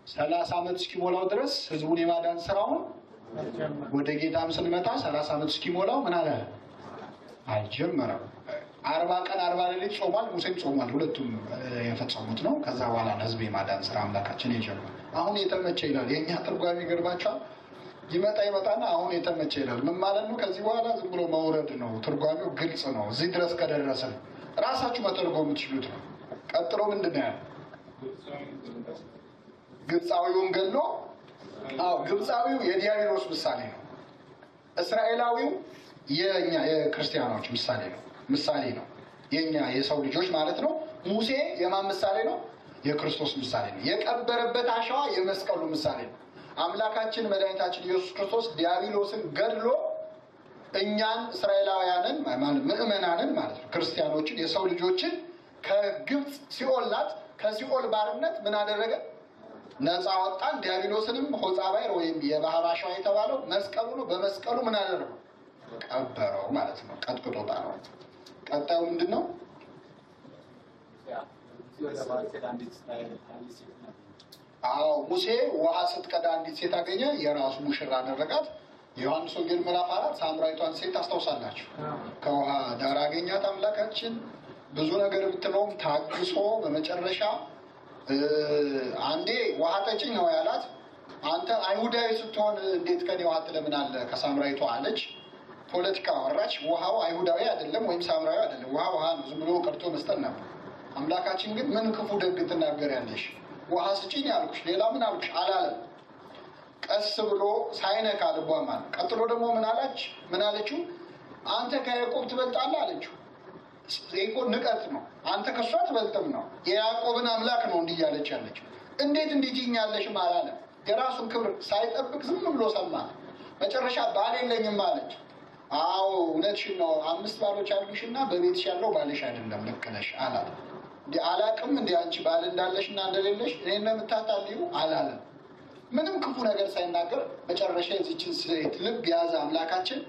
30 ዓመት እስኪሞላው ድረስ ህዝቡን የማዳን ስራውን ወደ ጌታም ስንመጣ 30 ዓመት እስኪሞላው ምን አለ? አልጀመረም። 40 ቀን 40 ሌሊት ጾሟል። ሙሴም ጾሟል። ሁለቱም የፈጸሙት ነው። ከዛ በኋላ ህዝብ የማዳን ስራ አምላካችን የጀመረው። አሁን የተመቸ ይላል የእኛ ትርጓሜ። ይገርማቸዋል። ይመጣና አሁን የተመቸ ይላል። ምን ማለት ነው? ከዚህ በኋላ ዝም ብሎ መውረድ ነው። ትርጓሜው ግልጽ ነው። እዚህ ድረስ ከደረሰ ራሳችሁ መተርጎም የምትችሉት ነው። ቀጥሎ ምንድን ነው ያለው? ግብፃዊውን ገሎ። ግብፃዊው የዲያብሎስ ምሳሌ ነው። እስራኤላዊው የኛ የክርስቲያኖች ምሳሌ ነው። የኛ የሰው ልጆች ማለት ነው። ሙሴ የማን ምሳሌ ነው? የክርስቶስ ምሳሌ ነው። የቀበረበት አሸዋ የመስቀሉ ምሳሌ ነው። አምላካችን መድኃኒታችን ኢየሱስ ክርስቶስ ዲያብሎስን ገድሎ እኛን እስራኤላውያንን ምእመናንን ማለት ነው ክርስቲያኖችን የሰው ልጆችን ከግብፅ ሲኦል ናት ከሲኦል ባርነት ምን አደረገ? ነፃ ወጣን። ዲያብሎስንም ሆፃባይር ወይም የባህር አሸዋ የተባለው መስቀሉ ነው። በመስቀሉ ምን አደረገው? ቀበረው ማለት ነው። ቀጥቅጦታ ነው። ቀጣዩ ምንድን ነው? ሙሴ ውሃ ስትቀዳ አንዲት ሴት አገኘ፣ የራሱ ሙሽራ አደረጋት። ዮሐንስ ወንጌል ምዕራፍ 4 ሳምራዊቷን ሴት ታስታውሳላችሁ። ከውሃ ዳር አገኛት አምላካችን። ብዙ ነገር ብትለውም ታግሶ በመጨረሻ አንዴ ውሃ ጠጭኝ ነው ያላት። አንተ አይሁዳዊ ስትሆን እንዴት ከኔ ውሃ ትለምናለህ ከሳምራዊቷ አለች። ፖለቲካ አወራች። ውሃው አይሁዳዊ አይደለም ወይም ሳምራዊ አይደለም። ውሃ ነው። ዝም ብሎ ቀርቶ መስጠት ነበር። አምላካችን ግን ምን ክፉ ደግ ትናገሪያለሽ? ውሃ ስጪኝ ያልኩሽ ሌላ ምን አልኩሽ አላለም። ቀስ ብሎ ሳይነካ ልቧ ማለት። ቀጥሎ ደግሞ ምን አለችው? አንተ ከያዕቆብ ትበልጣለህ አለችው። ይሄ ንቀት ነው። አንተ ከሷ ትበልጥም ነው። የያዕቆብን አምላክ ነው እንዲህ እያለች ያለችው። እንዴት ትይኛለሽ አላለም። የራሱን ክብር ሳይጠብቅ ዝም ብሎ ሰማ። መጨረሻ ባል የለኝም አለች። አዎ እውነትሽን ነው። 5 ባሎች አሉሽና በቤትሽ ያለው ባልሽ አይደለም፣ ልክ ነሽ አላለም። እንዴ አላቅም እንዴ አንቺ ባል እንዳለሽና እንደሌለሽ እኔን ነው የምታታልዩ አላለም። ምንም ክፉ ነገር ሳይናገር መጨረሻ የዚችን ሴት ልብ ያዘ አምላካችን።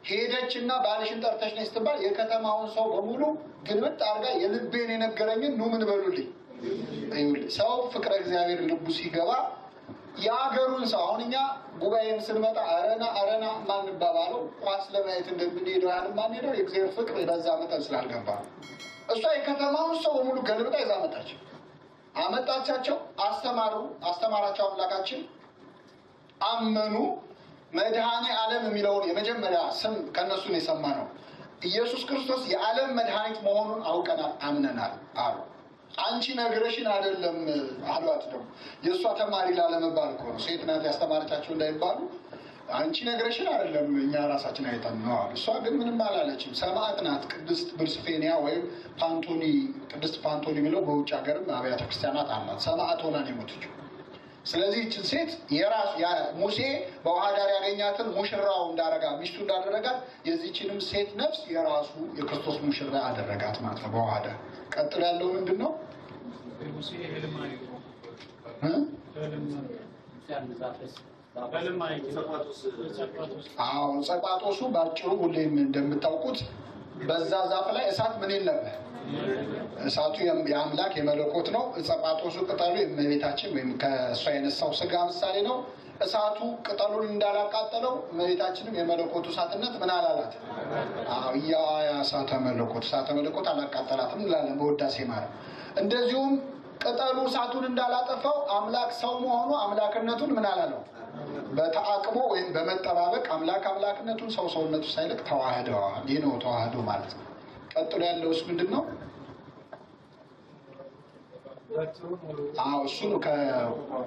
ሄደችና ባልሽን ጠርተሽ ነይ ስትባል የከተማውን ሰው በሙሉ ግልብጥ አድርጋ የልቤን የነገረኝን ኑ ምን በሉልኝ። ሰው ፍቅረ እግዚአብሔር ልቡ ሲገባ የአገሩን ሰው አሁን እኛ ጉባኤም ስንመጣ አረና ማንባባለው ኳስ ለማየት እንደምንሄደው ያን ማንሄደው የእግዚአብሔር ፍቅር በዛ መጠን ስላልገባ እሷ የከተማውን ሰው በሙሉ ገልብጣ ይዛ አመጣቻቸው። አስተማራቸው አምላካችን። አመኑ። መድኃኔ ዓለም የሚለውን የመጀመሪያ ስም ከነሱን የሰማ ነው። ኢየሱስ ክርስቶስ የዓለም መድኃኒት መሆኑን አውቀናል፣ አምነናል አሉ። አንቺ ነግረሽን አይደለም አሏት። ደግሞ የእሷ ተማሪ ላለመባል እኮ ነው። ሴት ናት ያስተማረቻቸው እንዳይባሉ አንቺ ነግረሽን አይደለም እኛ ራሳችን አይተን ነው አሉ። እሷ ግን ምንም አላለችም። ሰማዕት ናት። ቅድስት ብርስፌኒያ ወይም ፓንቶኒ፣ ቅድስት ፓንቶኒ የሚለው በውጭ ሀገርም አብያተ ክርስቲያናት አላት። ሰማዕት ሆና ነው የሞተችው። ስለዚህ ይህችን ሴት ሙሴ በውሃ ዳር ያገኛትን ሙሽራው እንዳረጋ ሚስቱ እንዳደረጋት የዚህችንም ሴት ነፍስ የራሱ የክርስቶስ ሙሽራ አደረጋት ማለት ነው በውሃ ዳር። ቀጥሎ ያለው ምንድን ነው? አዎ ጸጳጦሱ በአጭሩ ሁሌም እንደምታውቁት በዛ ዛፍ ላይ እሳት ምን ነበር? እሳቱ የአምላክ የመለኮት ነው። ጸጳጦሱ ቅጠሉ የእመቤታችን ወይም ከእሷ የነሳው ስጋ ምሳሌ ነው። እሳቱ ቅጠሉን እንዳላቃጠለው እመቤታችንም የመለኮቱ እሳትነት ምን አላላት? ያ እሳተ መለኮት አላቃጠላትም እንላለን በውዳሴ ማርያም። እንደዚሁም ቅጠሉ እሳቱን እንዳላጠፋው አምላክ ሰው መሆኑ አምላክነቱን ምን አላለው? በተአቅቦ ወይም በመጠባበቅ አምላክነቱን ሰው ሰውነቱ ሳይልቅ ተዋህደዋል። ይህ ነው ተዋህዶ ማለት ነው። ቀጥሎ ያለውስ ምንድን ነው? እሱን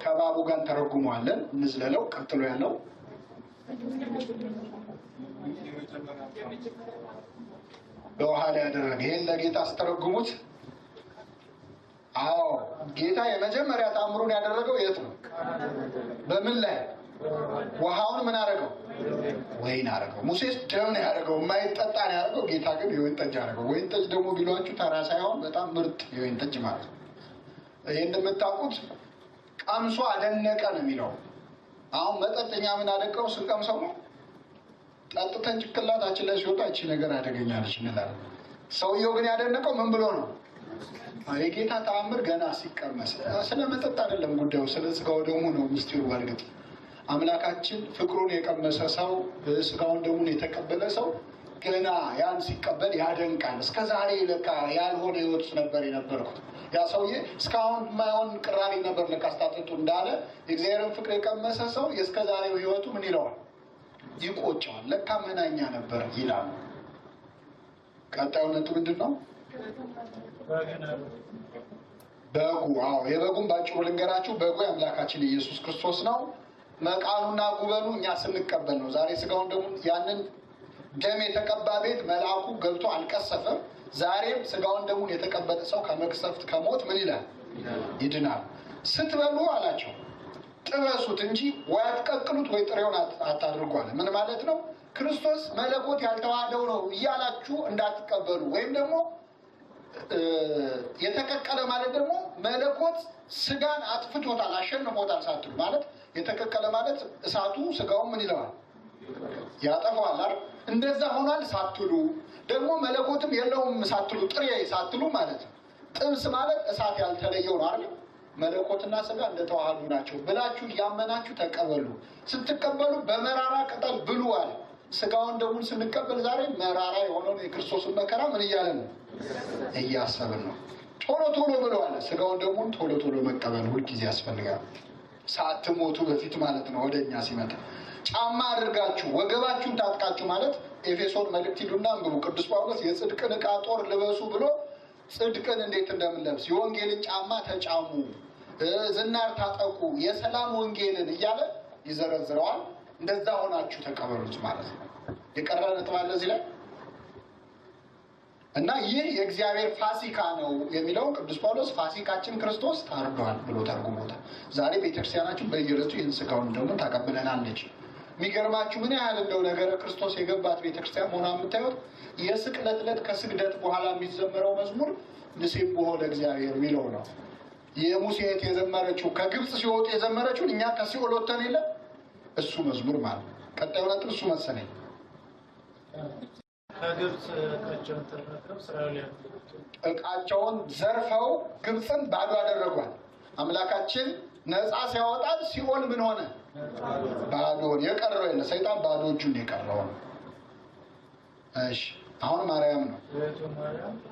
ከባቡ ጋር ተረጉሟለን እንዝለለው። ቀጥሎ ያለው በውሃ ላይ ያደረገ ይሄን ለጌታ አስተረጉሙት። ጌታ የመጀመሪያ ተአምሩን ያደረገው የት ነው? በምን ላይ? ውሃውን ምን አደረገው? ወይን አደረገው። ሙሴስ ደም ነው ያደረገው፣ የማይጠጣ ነው ያደረገው። ጌታ ግን የወይን ጠጅ አደረገው። ወይን ጠጅ ደግሞ ቢሏችሁ ተራ ሳይሆን በጣም ምርጥ የወይን ጠጅ ማለት ነው። ይህ እንደምታውቁት ቀምሶ አደነቀ ነው የሚለው። አሁን መጠጥኛ ምን አደቀው ስንቀምሰው ነው። ጠጥተን ጭቅላታችን ላይ ሲወጣ እቺ ነገር አደገኛለች እንላለን። ሰውየው ግን ያደነቀው ምን ብሎ ነው? የጌታ ተአምር ገና ሲቀመስ። ስለ መጠጥ አይደለም ጉዳዩ፣ ስለ ስጋው ደሙ ነው ምስጢሩ። በእርግጥ አምላካችን ፍቅሩን የቀመሰ ሰው፣ ስጋውን ደሙን የተቀበለ ሰው ገና ያን ሲቀበል ያደንቃል። እስከ ዛሬ ለካ ያልሆነ ህይወት ነበር የነበርኩት፣ ያ ሰውዬ እስካሁን የማይሆን ቅራኔ ነበር ለካ አስታጥጡ እንዳለ የእግዚአብሔርን ፍቅር የቀመሰ ሰው የእስከ ዛሬው ህይወቱ ምን ይለዋል? ይቆጨዋል። ለካ መናኛ ነበር ይላል። ቀጣዩ ነጥብ ምንድን ነው? በጉ። የበጉን ባጭሩ ልንገራችሁ። በጉ የአምላካችን ኢየሱስ ክርስቶስ ነው። መቃኑና ጉበኑ እኛ ስንቀበል ነው። ዛሬ ስጋውን ደግሞ ያንን ደም የተቀባ ቤት መልአኩ ገብቶ አልቀሰፈም። ዛሬም ስጋውን ደሙን የተቀበለ ሰው ከመቅሰፍት ከሞት ምን ይላል? ይድናል። ስትበሉ አላቸው ጥበሱት እንጂ ወይ አትቀቅሉት ወይ ጥሬውን አታድርጓል። ምን ማለት ነው? ክርስቶስ መለኮት ያልተዋህደው ነው እያላችሁ እንዳትቀበሉ። ወይም ደግሞ የተቀቀለ ማለት ደግሞ መለኮት ስጋን አጥፍቶታል አሸንፎታል ሳትሉ ማለት የተቀቀለ ማለት እሳቱ ስጋውን ምን ይለዋል? ያጠፋዋል አይደል? እንደዛ ሆኗል ሳትሉ ደግሞ መለኮትም የለውም ሳትሉ ጥሬ ሳትሉ ማለት ነው። ጥብስ ማለት እሳት ያልተለየው ነው አይደል? መለኮትና ስጋ እንደተዋሃዱ ናቸው ብላችሁ እያመናችሁ ተቀበሉ። ስትቀበሉ በመራራ ቅጠል ብሉ አለ። ስጋውን ደሙን ስንቀበል ዛሬ መራራ የሆነውን የክርስቶስን መከራ ምን እያለን ነው? እያሰብን ነው። ቶሎ ቶሎ ብለዋል። ስጋውን ደሙን ቶሎ ቶሎ መቀበል ሁልጊዜ ያስፈልጋል። ሳትሞቱ በፊት ማለት ነው። ወደኛ ሲመጣ ጫማ አድርጋችሁ ወገባችሁን ታጥቃችሁ ማለት ኤፌሶን መልእክት ሂዱና አንብቡ። ቅዱስ ጳውሎስ የጽድቅን ዕቃ ጦር ልበሱ ብሎ ጽድቅን እንዴት እንደምንለብስ የወንጌልን ጫማ ተጫሙ፣ ዝናር ታጠቁ፣ የሰላም ወንጌልን እያለ ይዘረዝረዋል። እንደዛ ሆናችሁ ተቀበሉት ማለት ነው። የቀረ ነጥብ አለ እዚህ ላይ እና ይህ የእግዚአብሔር ፋሲካ ነው የሚለውን ቅዱስ ጳውሎስ ፋሲካችን ክርስቶስ ታርዷል ብሎ ተርጉሞታል። ዛሬ ቤተክርስቲያናችን በየዕለቱ ይህን ስጋውን ደግሞ ታቀብለናለች። የሚገርማችሁ ምን ያህል እንደው ነገረ ክርስቶስ የገባት ቤተክርስቲያን ሆና የምታዩት የስቅለት ዕለት ከስግደት በኋላ የሚዘመረው መዝሙር ንሴብሖ ለእግዚአብሔር የሚለው ነው። የሙሴ እህት የዘመረችው ከግብፅ ሲወጡ የዘመረችውን እኛ ከሲኦል ወጥተን የለ እሱ መዝሙር ማለት ነው። ቀጣዩ ነጥብ እሱ መሰለኝ። ከግብፅ እቃቸውን ተረከው እስራኤላውያን እቃቸውን ዘርፈው ግብፅን ባዶ አደረጓል። አምላካችን ነፃ ሲያወጣን ሲኦል ምን ሆነ? ባዶን የቀረው የለ ሰይጣን ባዶ እጁን የቀረው ነው። እሺ አሁን ማርያም ነው።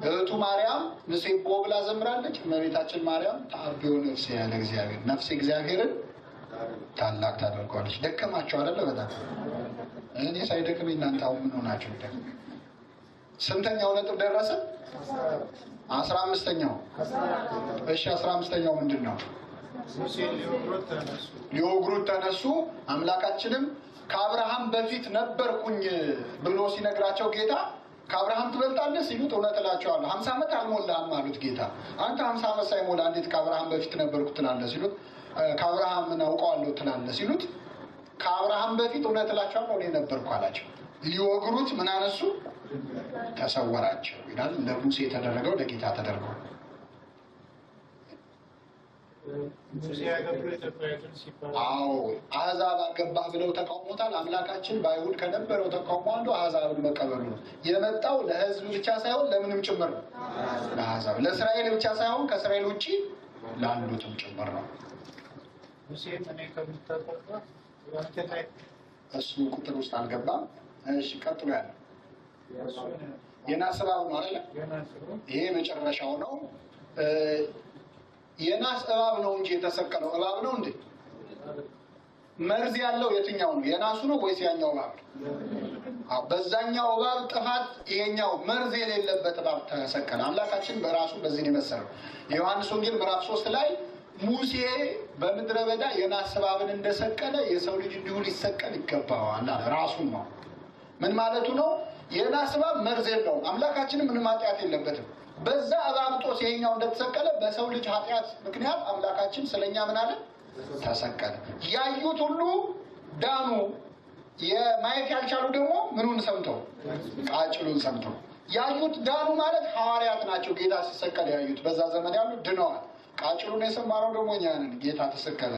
እህቱ ማርያም ንሴቦ ብላ ዘምራለች። እመቤታችን ማርያም ተአብዮ ነፍሴ ያለ እግዚአብሔር ነፍሴ እግዚአብሔርን ታላቅ ታደርገዋለች። ደከማቸው አይደለ? በጣም እኔ ሳይደክም እናንተ አሁን ምን ሆናችሁ? ስንተኛው ነጥብ ደረሰ? 15ኛው። እሺ 15ኛው ምንድን ነው? ሊወግሩት ተነሱ። አምላካችንም ከአብርሃም በፊት ነበርኩኝ ብሎ ሲነግራቸው ጌታ ከአብርሃም ትበልጣለህ ሲሉት እውነት እላቸዋለሁ 50 ዓመት አልሞላህም አሉት ጌታ። አንተ 50 ዓመት ሳይሞላ እንዴት ከአብርሃም በፊት ነበርኩ ትላለህ ሲሉት ከአብርሃም አውቀዋለሁ ትላለህ ሲሉት ከአብርሃም በፊት እውነት እላቸዋለሁ እኔ ነበርኩ አላቸው። ሊወግሩት ምን አነሱ? ተሰወራቸው ይላል። ለሙሴ የተደረገው ለጌታ ተደርጓል። አዎ አሕዛብ አገባህ ብለው ተቃውሞታል። አምላካችን በአይሁድ ከነበረው ተቃውሞ አንዱ አሕዛብን መቀበሉ ነው። የመጣው ለሕዝብ ብቻ ሳይሆን ለምንም ጭምር ነው። ለአሕዛብ ለእስራኤል ብቻ ሳይሆን ከእስራኤል ውጭ ላሉትም ጭምር ነው። እሱ ቁጥር ውስጥ አልገባም። እሺ ቀጥሎ ያለው የናስ እባብ ነው አይደል? ይሄ መጨረሻው ነው። የናስ እባብ ነው እንጂ የተሰቀለው እባብ ነው እንዴ? መርዝ ያለው የትኛው ነው? የናሱ ነው ወይስ ያኛው እባብ? በዛኛው እባብ ጥፋት ይሄኛው መርዝ የሌለበት እባብ ተሰቀለ። አምላካችን በራሱ በዚህ ነው የመሰለው። የዮሐንስ ወንጌል ምዕራፍ 3 ላይ ሙሴ በምድረ በዳ የናስ እባብን እንደሰቀለ የሰው ልጅ እንዲሁ ሊሰቀል ይገባዋል አለ። ራሱን ነው። ምን ማለቱ ነው? የናስ እባብ መርዝ የለውም። አምላካችንም ምንም ኃጢአት የለበትም። በዛ እባብ ጦስ ይሄኛው እንደተሰቀለ በሰው ልጅ ኃጢአት ምክንያት አምላካችን ስለኛ ምን አለ? ተሰቀለ። ያዩት ሁሉ ዳኑ። የማየት ያልቻሉ ደግሞ ምኑን ሰምተው? ቃጭሉን ሰምተው ያዩት ዳኑ ማለት ሐዋርያት ናቸው። ጌታ ሲሰቀል ያዩት በዛ ዘመን ያሉት ድነዋል። ቃጭሉን የሰማነው ደግሞ እኛ ነን። ጌታ ተሰቀለ።